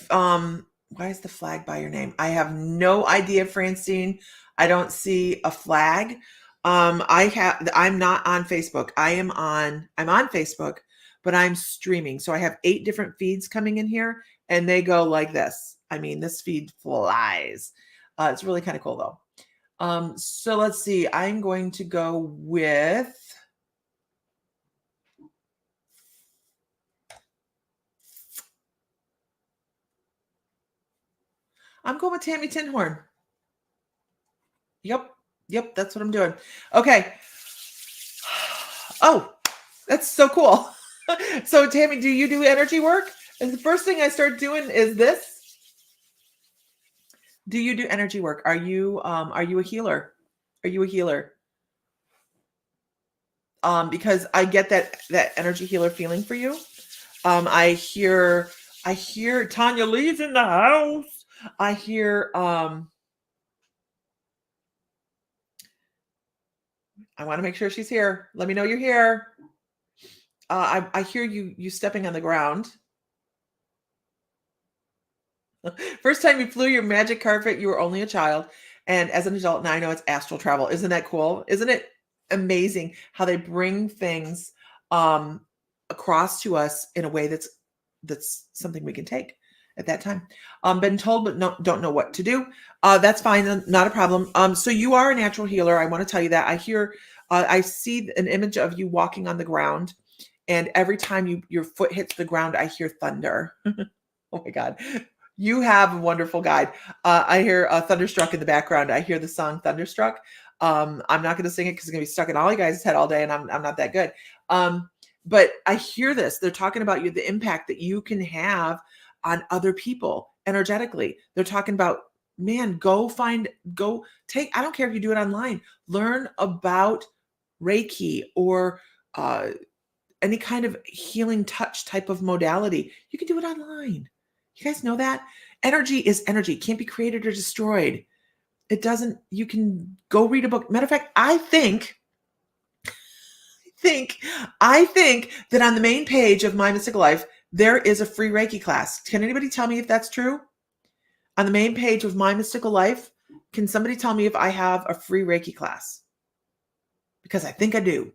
Why is the flag by your name? I have no idea, Francine. I don't see a flag. I'm not on Facebook. I'm on Facebook, but I'm streaming. So I have 8 different feeds coming in here, and they go like this. I mean, this feed flies. It's really kind of cool though. So let's see. I'm going to go with Tammy Tinhorn. Yep, that's what I'm doing. Okay. Oh, that's so cool. So Tammy, do you do energy work? And the first thing I start doing is this. Do you do energy work? Are you a healer? Are you a healer? Because I get that energy healer feeling for you. I hear Tanya Lee's in the house. I hear I want to make sure she's here. Let me know you're here. I hear you stepping on the ground. First time you flew your magic carpet, you were only a child. And as an adult, now I know it's astral travel. Isn't that cool? Isn't it amazing how they bring things across to us in a way that's something we can take at that time? Been told, but don't know what to do. That's fine. Not a problem. So you are a natural healer. I want to tell you that. I see an image of you walking on the ground. And every time your foot hits the ground, I hear thunder. Oh my God. You have a wonderful guide. I hear Thunderstruck in the background. I hear the song Thunderstruck. I'm not going to sing it because it's going to be stuck in all you guys' head all day, and I'm not that good. But I hear this. They're talking about the impact that you can have on other people energetically. They're talking about, man, go take, I don't care if you do it online, learn about Reiki or any kind of healing touch type of modality. You can do it online. You guys know that? Energy is energy. It can't be created or destroyed. It doesn't, you can go read a book. Matter of fact, I think that on the main page of My Mystical Life, there is a free Reiki class. Can anybody tell me if that's true? On the main page of My Mystical Life, can somebody tell me if I have a free Reiki class? Because I think I do.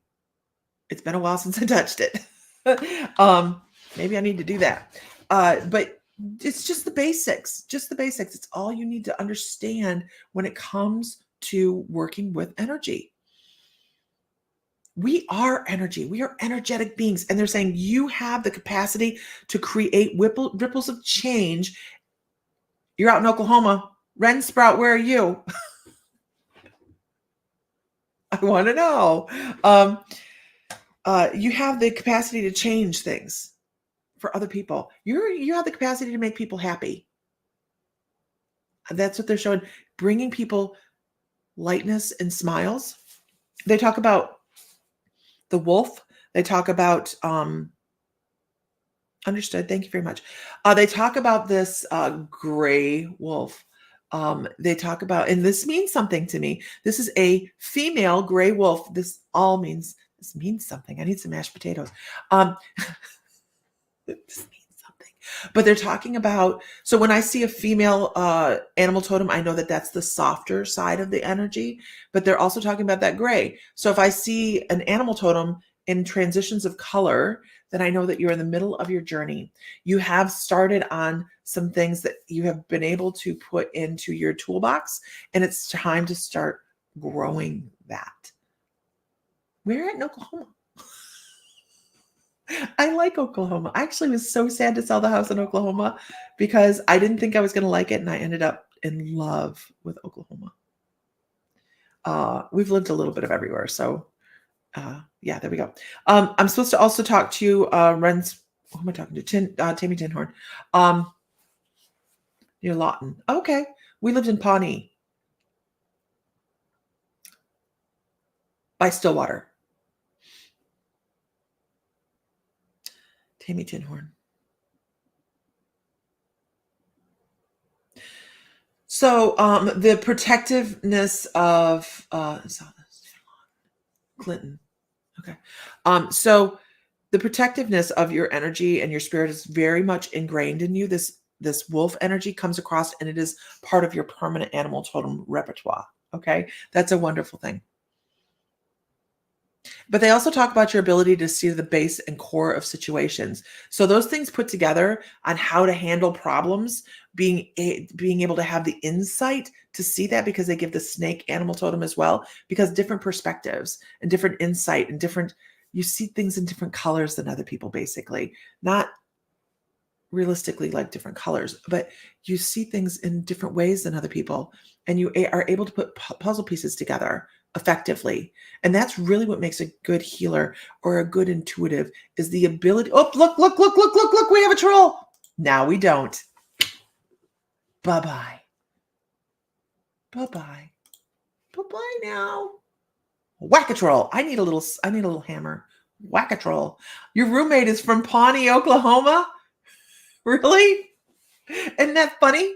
It's been a while since I touched it. Maybe I need to do that. But it's just the basics. It's all you need to understand when it comes to working with energy. We are energy. We are energetic beings. And they're saying you have the capacity to create ripples of change. You're out in Oklahoma. Ren Sprout, where are you? I want to know. You have the capacity to change things for other people. You have the capacity to make people happy. That's what they're showing. Bringing people lightness and smiles. They talk about the wolf. They talk about understood. Thank you very much. They talk about this gray wolf. They talk about, and this means something to me. This is a female gray wolf. This means something. I need some mashed potatoes. This means something. But they're talking about, so when I see a female animal totem, I know that that's the softer side of the energy, but they're also talking about that gray. So if I see an animal totem in transitions of color, then I know that you're in the middle of your journey. You have started on some things that you have been able to put into your toolbox, and it's time to start growing that. We're in Oklahoma. I like Oklahoma. I actually was so sad to sell the house in Oklahoma because I didn't think I was going to like it, and I ended up in love with Oklahoma. We've lived a little bit of everywhere, so yeah, there we go. I'm supposed to also talk to you, Ren's. Who am I talking to? Tammy Tinhorn. Near Lawton. Okay, we lived in Pawnee by Stillwater. Tammy Tinhorn. So the protectiveness of Clinton. Okay. So the protectiveness of your energy and your spirit is very much ingrained in you. This wolf energy comes across, and it is part of your permanent animal totem repertoire. Okay. That's a wonderful thing. But they also talk about your ability to see the base and core of situations. So those things put together on how to handle problems, being able to have the insight to see that, because they give the snake animal totem as well, because different perspectives and different insight and different, you see things in different colors than other people, basically. Not realistically like different colors, but you see things in different ways than other people, and you are able to put puzzle pieces together effectively. And that's really what makes a good healer or a good intuitive, is the ability. Oh, look, we have a troll. Now we don't. Bye-bye. Bye-bye. Bye-bye now. Whack a troll. I need a little hammer. Whack a troll. Your roommate is from Pawnee, Oklahoma? Really? Isn't that funny?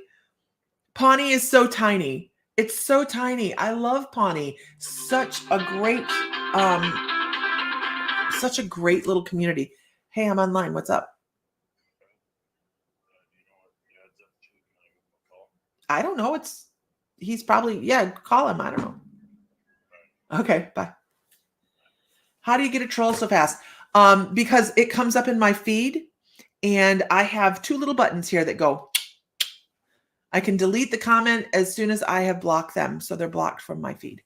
Pawnee is so tiny. It's so tiny. I love Pawnee. Such a great little community. Hey, I'm online. What's up? I don't know. He's probably, yeah, call him. I don't know. Okay, bye. How do you get a troll so fast? Because it comes up in my feed, and I have two little buttons here that go. I can delete the comment as soon as I have blocked them, so they're blocked from my feed.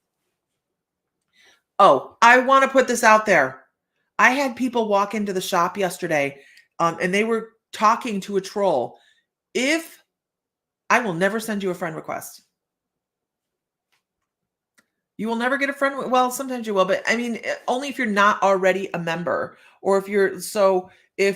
Oh, I want to put this out there. I had people walk into the shop yesterday, and they were talking to a troll. If I will never send you a friend request. You will never get a friend. Well, sometimes you will, but I mean, only if you're not already a member, or if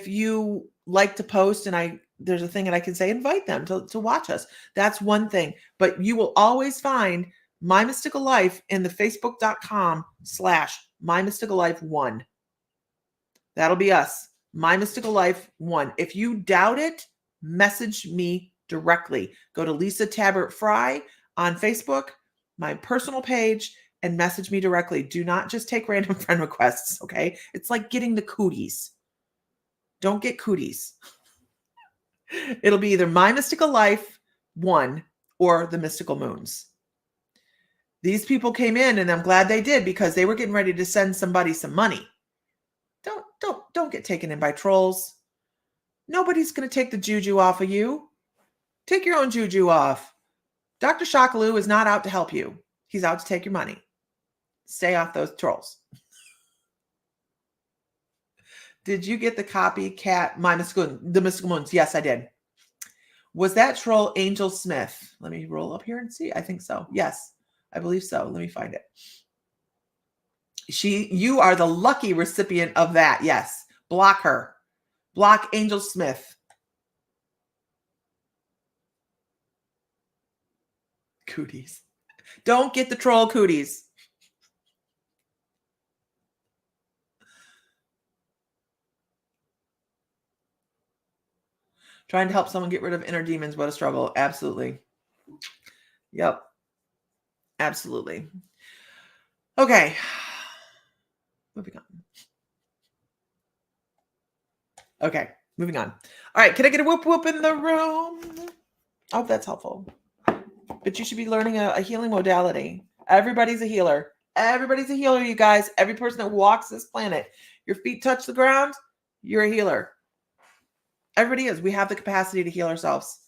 you like to post and there's a thing that I can say, invite them to watch us. That's one thing, but you will always find My Mystical Life in the facebook.com/My Mystical Life 1. That'll be us. My Mystical Life 1. If you doubt it, message me directly. Go to Lisa Tabbert Fry on Facebook, my personal page, and message me directly. Do not just take random friend requests, okay? It's like getting the cooties. Don't get cooties. It'll be either My Mystical Life 1 or the Mystical Moons. These people came in, and I'm glad they did, because they were getting ready to send somebody some money. Don't get taken in by trolls. Nobody's going to take the juju off of you. Take your own juju off. Dr. Shakalu is not out to help you. He's out to take your money. Stay off those trolls. Did you get the copycat the Mystical Moons? Yes, I did. Was that troll Angel Smith? Let me roll up here and see. I think so. Yes, I believe so. Let me find it. You are the lucky recipient of that. Yes. Block her. Block Angel Smith. Cooties. Don't get the troll cooties. Trying to help someone get rid of inner demons. What a struggle. Absolutely. Yep. Absolutely. Okay. What have we got? Okay. Moving on. All right. Can I get a whoop whoop in the room? I hope that's helpful. But you should be learning a healing modality. Everybody's a healer. Everybody's a healer, you guys. Every person that walks this planet, your feet touch the ground, you're a healer. Everybody is. We have the capacity to heal ourselves.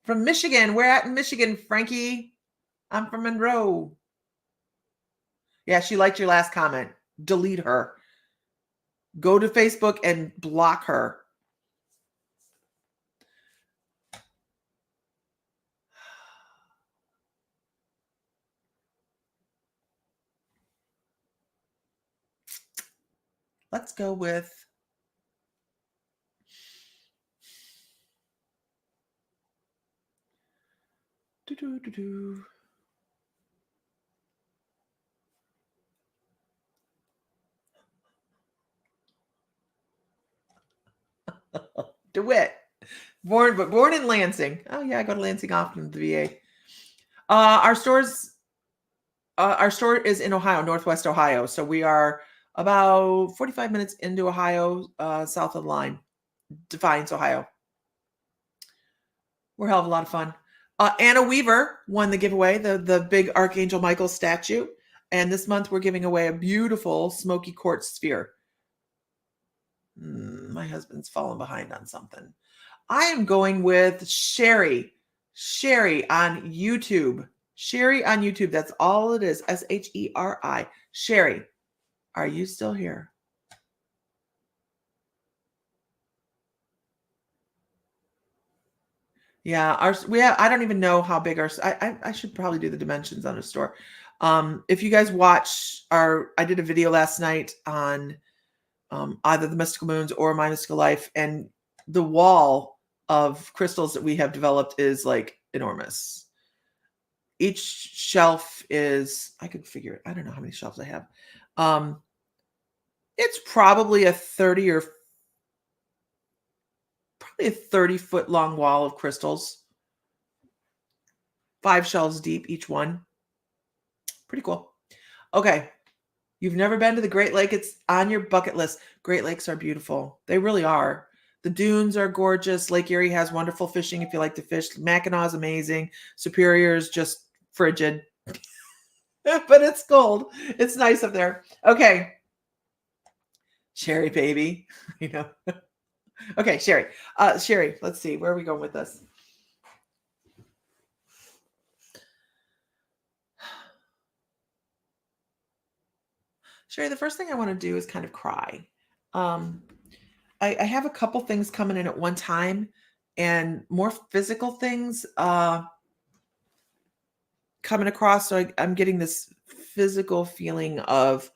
From Michigan. We're at in Michigan, Frankie. I'm from Monroe. Yeah, she liked your last comment. Delete her. Go to Facebook and block her. Let's go with DeWitt. Born in Lansing. Oh yeah, I go to Lansing often, the VA. Our store is in Ohio, Northwest Ohio. So we are about 45 minutes into Ohio, south of the line, Defiance, Ohio. We're a hell of a lot of fun. Anna Weaver won the giveaway, the big Archangel Michael statue. And this month we're giving away a beautiful smoky quartz sphere. My husband's fallen behind on something. I am going with Sherry. Sherry on YouTube. Sherry on YouTube. That's all it is. Sheri. Sherry. Are you still here? Yeah, I don't even know how big I should probably do the dimensions on a store. If you guys watch I did a video last night on either the Mystical Moons or My Mystical Life, and the wall of crystals that we have developed is like enormous. Each shelf is, I could figure it. I don't know how many shelves I have. It's probably a 30-foot long wall of crystals. 5 shelves deep, each one. Pretty cool. Okay. You've never been to the Great Lake. It's on your bucket list. Great Lakes are beautiful. They really are. The dunes are gorgeous. Lake Erie has wonderful fishing if you like to fish. Mackinac is amazing. Superior is just frigid. But it's cold. It's nice up there. Okay. Sherry, baby. You know. Okay, Sherry. Sherry, let's see. Where are we going with this? Sherry, the first thing I want to do is kind of cry. I have a couple things coming in at one time, and more physical things coming across. So I'm getting this physical feeling of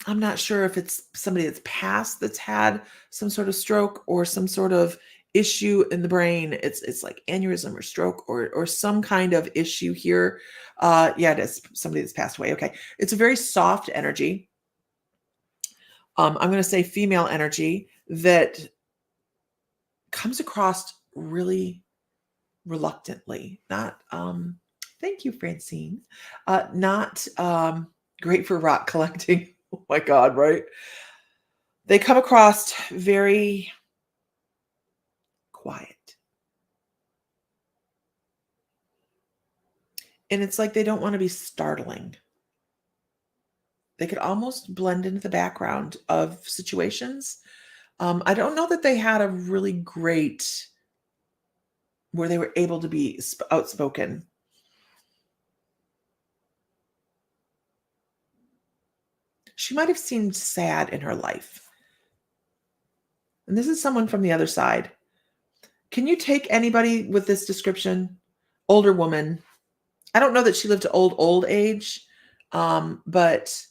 I'm not sure if it's somebody that's passed that's had some sort of stroke or some sort of issue in the brain. It's like aneurysm or stroke or some kind of issue here. Yeah, it is somebody that's passed away. Okay. It's a very soft energy. I'm going to say female energy that comes across really reluctantly. Not thank you, Francine. Not great for rock collecting. Oh my God, right? They come across very quiet. And it's like they don't want to be startling. They could almost blend into the background of situations. I don't know that they had a really great where they were able to be outspoken. She might have seemed sad in her life. And this is someone from the other side. Can you take anybody with this description? Older woman. I don't know that she lived to old age, but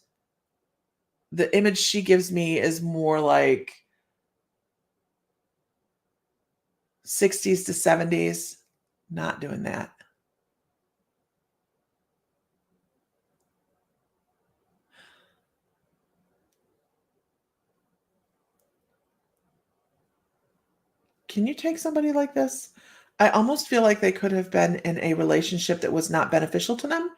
the image she gives me is more like 60s to 70s. Not doing that. Can you take somebody like this? I almost feel like they could have been in a relationship that was not beneficial to them.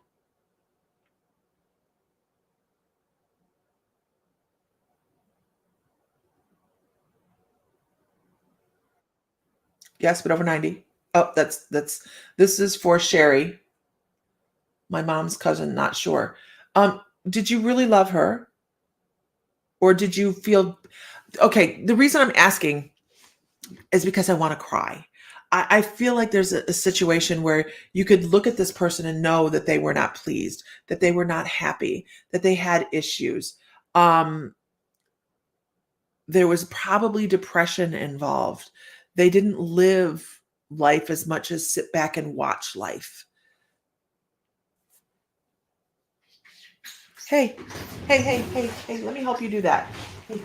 Yes, but over 90. Oh, this is for Sherry, my mom's cousin, not sure. Did you really love her? Or did you feel okay? The reason I'm asking is because I want to cry. I feel like there's a situation where you could look at this person and know that they were not pleased, that they were not happy, that they had issues. Um, there was probably depression involved. They didn't live life as much as sit back and watch life. Hey, hey, let me help you do that. Hey.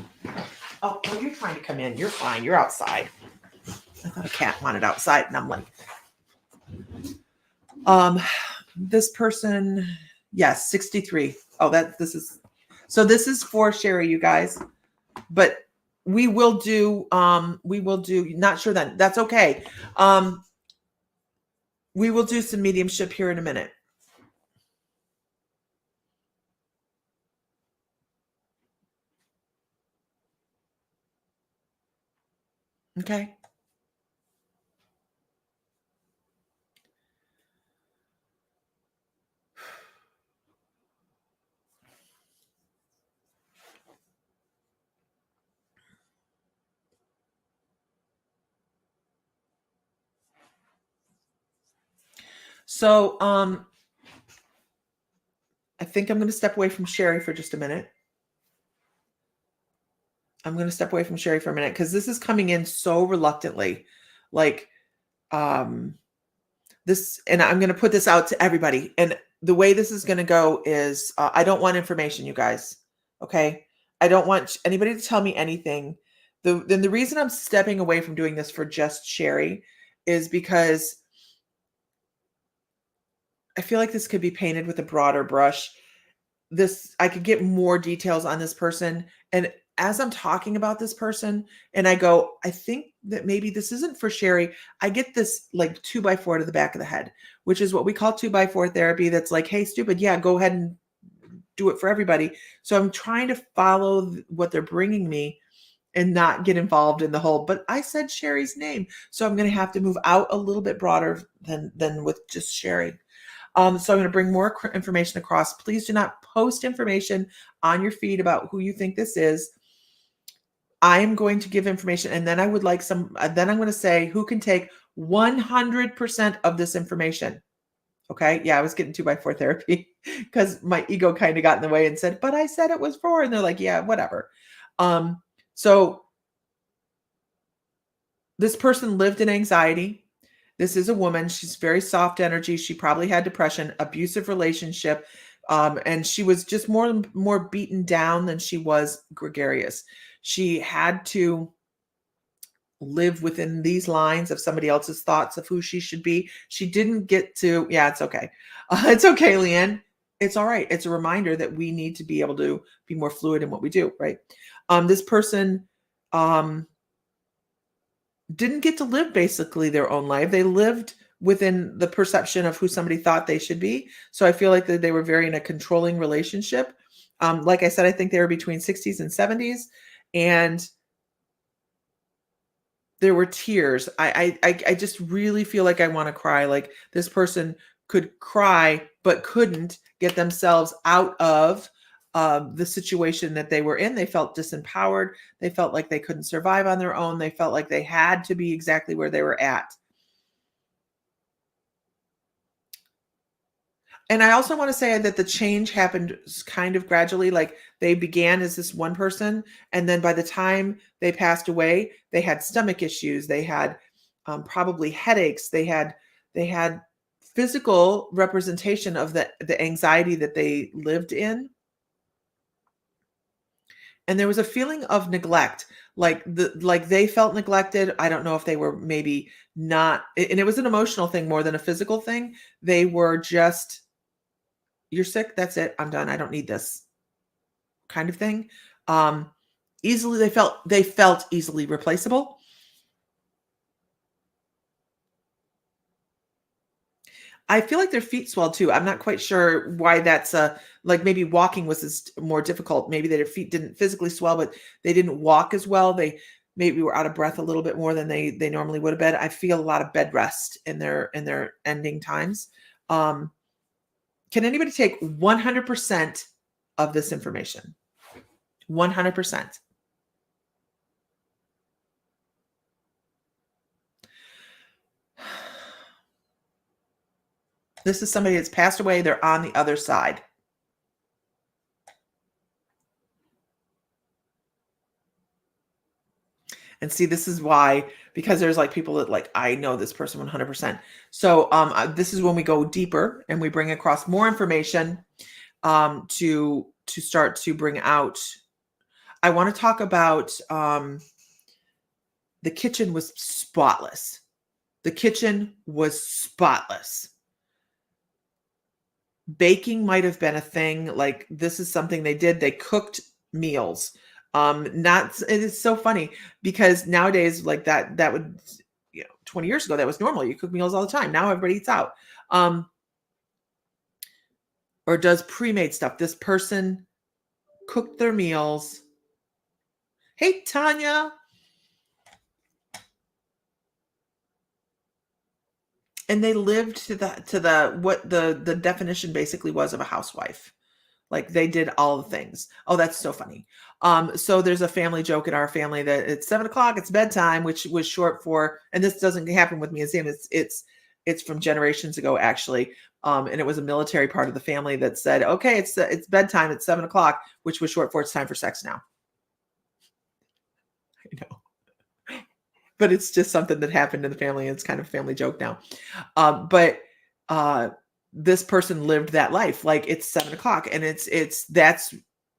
Oh, well, you're trying to come in. You're fine. You're outside. I thought a cat wanted outside, and I'm like, um, this person, yes, 63. Oh, this is for Sherry, you guys. But we will do, not sure that that's okay. We will do some mediumship here in a minute. Okay. So, I think I'm going to step away from Sherry for just a minute. I'm going to step away from Sherry for a minute because this is coming in so reluctantly. Like, um, this, and I'm going to put this out to everybody. And the way this is going to go is I don't want information, you guys. Okay. I don't want anybody to tell me anything. Then the reason I'm stepping away from doing this for just Sherry is because I feel like this could be painted with a broader brush. I could get more details on this person. And as I'm talking about this person and I go, I think that maybe this isn't for Sherry, I get this like 2x4 to the back of the head, which is what we call 2x4 therapy. That's like, hey, stupid. Yeah, go ahead and do it for everybody. So I'm trying to follow what they're bringing me and not get involved in the whole, but I said Sherry's name. So I'm going to have to move out a little bit broader than with just Sherry. So I'm going to bring more information across. Please do not post information on your feed about who you think this is. I am going to give information, and then I would like then I'm going to say who can take 100% of this information. Okay. Yeah, I was getting 2x4 therapy because my ego kind of got in the way and said, but I said it was 4. And they're like, yeah, whatever. So this person lived in anxiety. This is a woman. She's very soft energy. She probably had depression, abusive relationship, and she was just more beaten down than she was gregarious. She had to live within these lines of somebody else's thoughts of who she should be. She didn't get to, yeah, it's okay. It's okay, Leanne. It's all right. It's a reminder that we need to be able to be more fluid in what we do, right? This person didn't get to live basically their own life. They lived within the perception of who somebody thought they should be. So I feel like that they were very in a controlling relationship. Like I said, I think they were between 60s and 70s. And there were tears. I just really feel like I want to cry. Like this person could cry, but couldn't get themselves out of the situation that they were in. They felt disempowered. They felt like they couldn't survive on their own. They felt like they had to be exactly where they were at. And I also want to say that the change happened kind of gradually. Like they began as this one person, and then by the time they passed away, they had stomach issues. They had probably headaches. They had physical representation of the anxiety that they lived in, and there was a feeling of neglect. Like they felt neglected. I don't know if they were maybe not, and it was an emotional thing more than a physical thing. They were just, you're sick, that's it, I'm done, I don't need this kind of thing. Easily they felt easily replaceable. I feel like their feet swelled too. I'm not quite sure why that's like maybe walking was more difficult. Maybe their feet didn't physically swell, but they didn't walk as well. maybe were out of breath a little bit more than they normally would have been. I feel a lot of bed rest in their ending times. Um, can anybody take 100% of this information? 100%. This is somebody that's passed away. They're on the other side. And see, this is why, because there's like people that like, I know this person 100%. So this is when we go deeper and we bring across more information to start to bring out. I want to talk about the kitchen was spotless. The kitchen was spotless. Baking might have been a thing. Like this is something they did. They cooked meals. Not it is so funny because nowadays like that would 20 years ago that was normal. You cook meals all the time. Now everybody eats out. Or does pre-made stuff. This person cooked their meals. Hey Tanya. And they lived to the what the definition basically was of a housewife. Like they did all the things. Oh, that's so funny. So there's a family joke in our family that it's 7 o'clock, it's bedtime, which was short for, and this doesn't happen with me and Sam. It's from generations ago actually. And it was a military part of the family that said, okay, it's bedtime, it's 7 o'clock, which was short for it's time for sex now. I know. But it's just something that happened in the family. It's kind of a family joke now. But this person lived that life. Like it's 7 o'clock and that's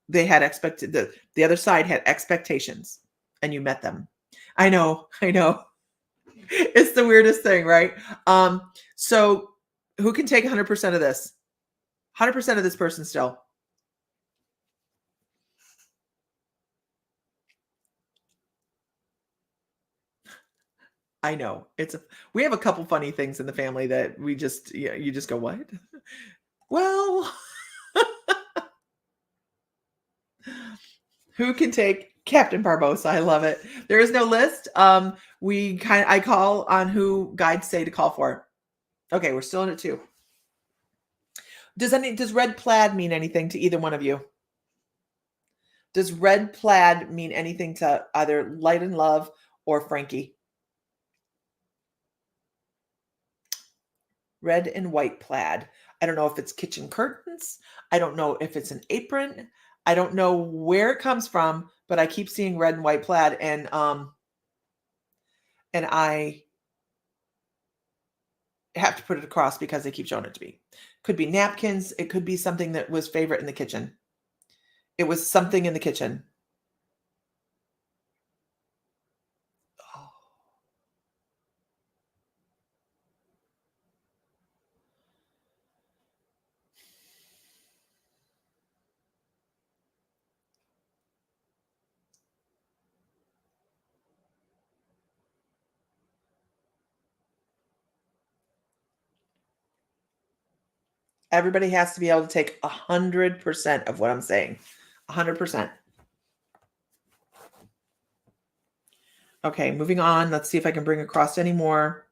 they had expected the other side had expectations and you met them. I know. It's the weirdest thing, right? So who can take 100% of this? 100% of this person still. I know. We have a couple funny things in the family that we just you just go, what? Well, who can take Captain Barbosa? I love it. There is no list. I call on who guides say to call for. Okay, we're still in it too. Does red plaid mean anything to either one of you? Does red plaid mean anything to either Light and Love or Frankie? Red and white plaid. I don't know if it's kitchen curtains. I don't know if it's an apron. I don't know where it comes from, but I keep seeing red and white plaid and I have to put it across because they keep showing it to me. Could be napkins. It could be something that was favorite in the kitchen. It was something in the kitchen. Oh. Everybody has to be able to take 100% of what I'm saying. 100%. Okay, moving on. Let's see if I can bring across any more.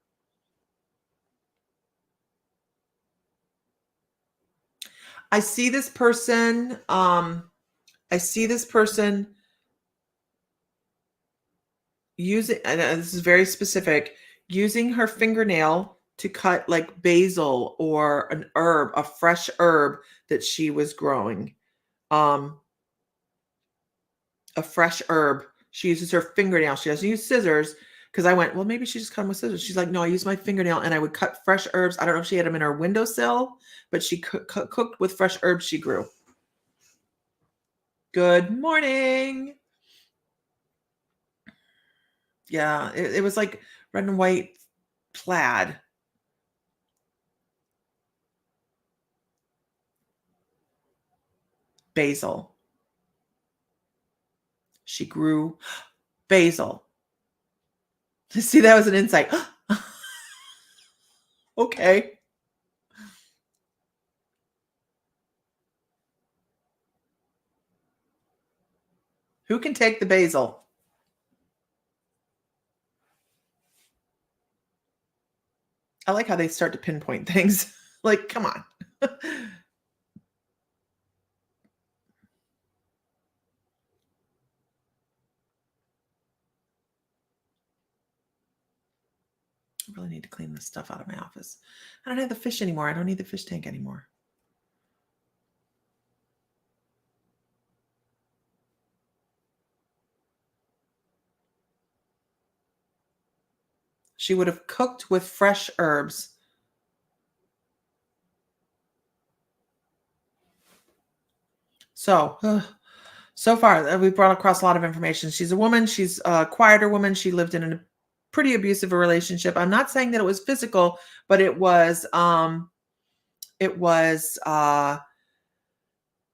I see this person. I see this person using, and this is very specific, using her fingernail to cut like basil or an herb, a fresh herb that she was growing. A fresh herb. She uses her fingernail. She doesn't use scissors because I went, well, maybe she just cut them with scissors. She's like, no, I use my fingernail and I would cut fresh herbs. I don't know if she had them in her windowsill, but she cooked with fresh herbs she grew. Good morning. Yeah, it was like red and white plaid. Basil. She grew basil. See, that was an insight. Okay. Who can take the basil? I like how they start to pinpoint things. Like, come on. I really need to clean this stuff out of my office. I don't have the fish anymore. I don't need the fish tank anymore. She would have cooked with fresh herbs. So, so far, we've brought across a lot of information. She's a woman. She's a quieter woman. She lived in a pretty abusive relationship. I'm not saying that it was physical, but it was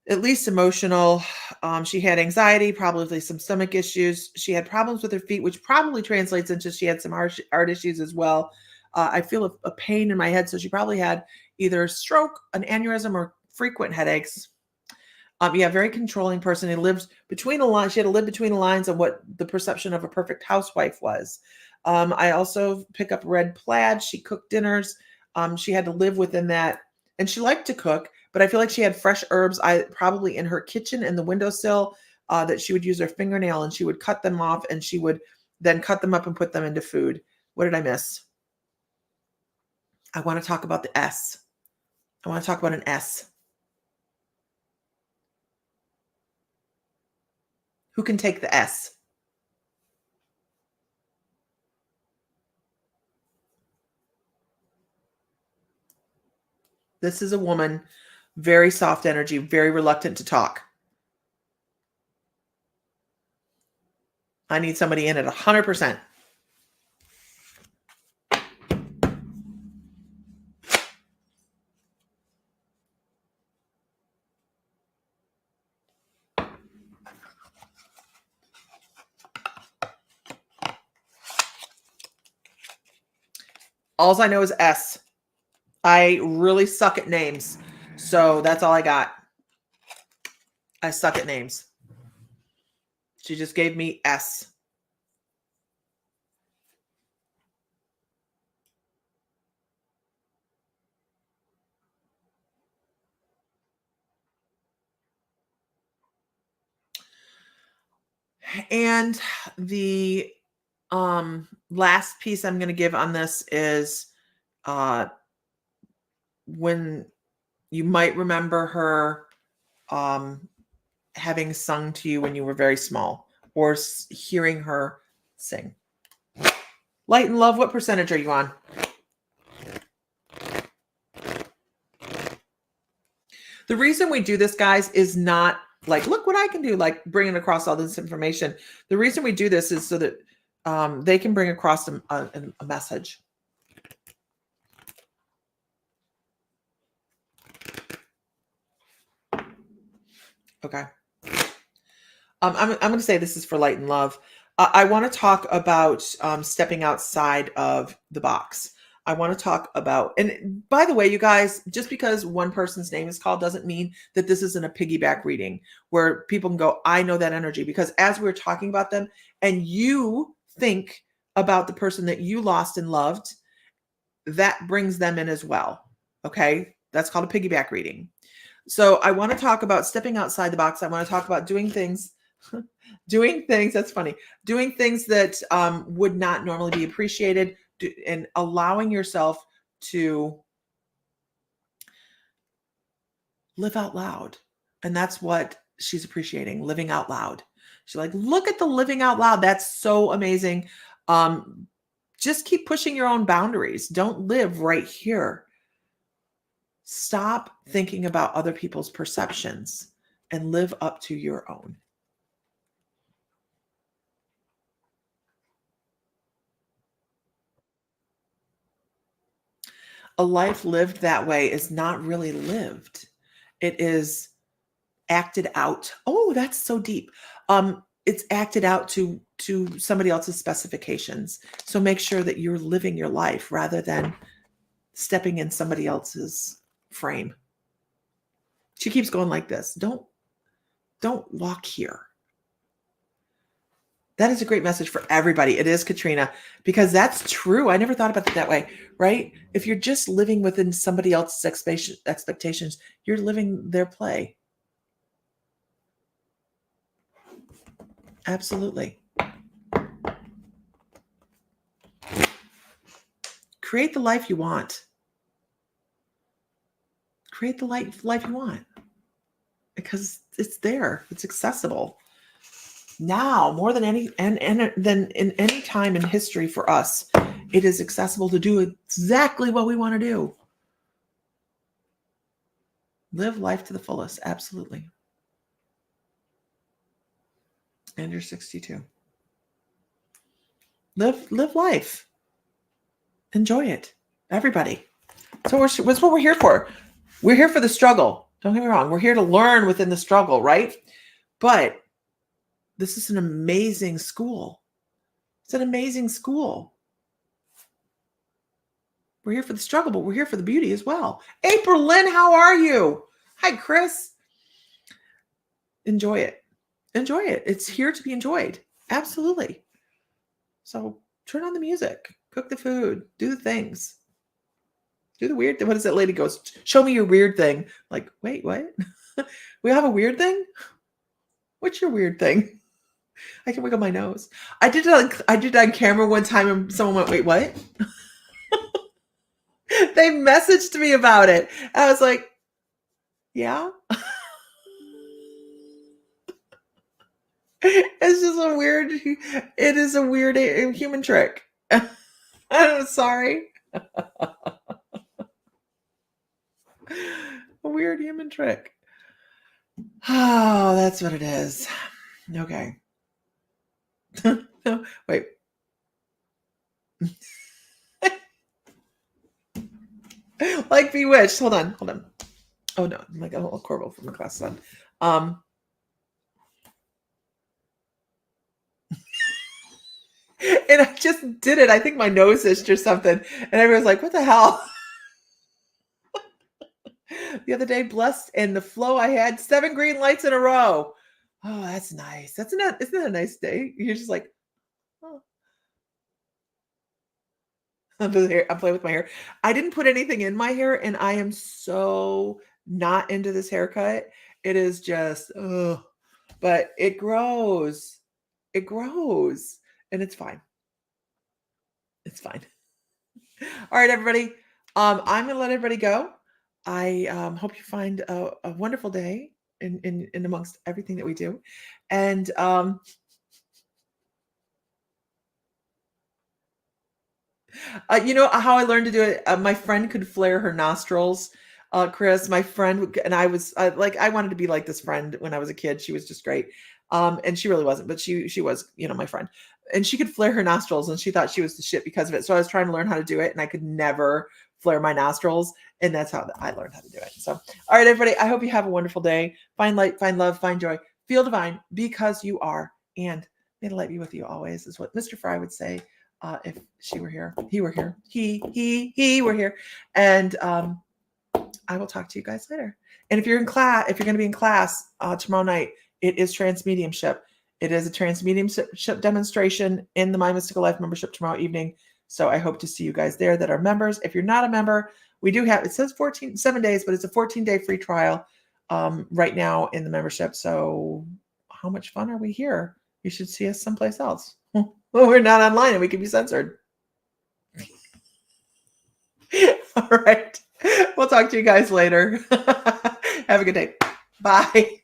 at least emotional. She had anxiety, probably some stomach issues. She had problems with her feet, which probably translates into she had some heart issues as well. I feel a pain in my head, so she probably had either a stroke, an aneurysm, or frequent headaches. Yeah, very controlling person. He lived between the lines. She had to live between the lines on what the perception of a perfect housewife was. I also pick up red plaid. She cooked dinners. She had to live within that, and she liked to cook. But I feel like she had fresh herbs, probably in her kitchen in the windowsill, that she would use her fingernail and she would cut them off, and she would then cut them up and put them into food. What did I miss? I want to talk about the S. I want to talk about an S. Who can take the S? This is a woman, very soft energy, very reluctant to talk. I need somebody in at 100%. All I know is S. I really suck at names. So that's all I got. I suck at names. She just gave me S. And the last piece I'm going to give on this is when you might remember her having sung to you when you were very small, or hearing her sing. Light and love, what percentage are you on? The reason we do this, guys, is not like, look what I can do, like bringing across all this information. The reason we do this is so that they can bring across a message. Okay. I'm going to say this is for light and love. I want to talk about stepping outside of the box. I want to talk about, and by the way, you guys, just because one person's name is called doesn't mean that this isn't a piggyback reading where people can go, I know that energy. Because as we're talking about them and you think about the person that you lost and loved, that brings them in as well. Okay. That's called a piggyback reading. So I want to talk about stepping outside the box. I want to talk about doing things, that's funny, doing things that would not normally be appreciated, and allowing yourself to live out loud. And that's what she's appreciating, living out loud. She's like, look at the living out loud. That's so amazing. Just keep pushing your own boundaries. Don't live right here. Stop thinking about other people's perceptions and live up to your own. A life lived that way is not really lived. It is acted out. Oh, that's so deep. It's acted out to somebody else's specifications. So make sure that you're living your life rather than stepping in somebody else's frame. She keeps going like this. Don't walk here. That is a great message for everybody. It is, Katrina, because that's true. I never thought about it that way, right? If you're just living within somebody else's expectations, you're living their play. Absolutely. Create the life you want. Create the life you want, because it's there. It's accessible. Now, more than than in any time in history for us, it is accessible to do exactly what we want to do. Live life to the fullest. Absolutely. And you're 62. Live life. Enjoy it. Everybody. So that's what we're here for. We're here for the struggle. Don't get me wrong. We're here to learn within the struggle, right? But this is an amazing school. It's an amazing school. We're here for the struggle, but we're here for the beauty as well. April Lynn, how are you? Hi, Chris. Enjoy it. Enjoy it. It's here to be enjoyed. Absolutely. So turn on the music, cook the food, do the things. Do the weird thing. What is that lady goes, show me your weird thing. Like, wait, what? We have a weird thing? What's your weird thing? I can wiggle my nose. I did it on camera one time and someone went, wait, what? They messaged me about it. I was like, yeah. It's just a weird, it is a weird human trick. I'm sorry. A weird human trick. Oh, that's what it is. Okay. No, wait. Like Bewitched. Hold on. Oh no, I'm like a little Corvo from the class on. And I just did it. I think my nose itched or something. And everyone's like, what the hell? The other day, blessed in the flow I had 7 green lights in a row. Oh, that's nice. Isn't that a nice day? You're just like, oh. I'm playing with my hair. I didn't put anything in my hair, and I am so not into this haircut. It is just, but it grows. It grows, and it's fine. It's fine. All right, everybody. I'm going to let everybody go. I hope you find a wonderful day in amongst everything that we do. And you know how I learned to do it? My friend could flare her nostrils. Chris, my friend, and I was like, I wanted to be like this friend when I was a kid. She was just great. And she really wasn't, but she was, my friend. And she could flare her nostrils, and she thought she was the shit because of it. So I was trying to learn how to do it, and I could never flare my nostrils. And that's how I learned how to do it. So, all right, everybody, I hope you have a wonderful day. Find light, find love, find joy, feel divine because you are. And may the light be with you always, is what Mr. Fry would say. If she were here, he were here, he were here. And I will talk to you guys later. And if you're in class, if you're going to be in class tomorrow night, it is Transmediumship. It is a Transmediumship demonstration in the My Mystical Life membership tomorrow evening. So I hope to see you guys there that are members. If you're not a member, we do have, it says 7 days, but it's a 14-day free trial right now in the membership. So how much fun are we here? You should see us someplace else. Well, we're not online and we can be censored. All right. We'll talk to you guys later. Have a good day. Bye.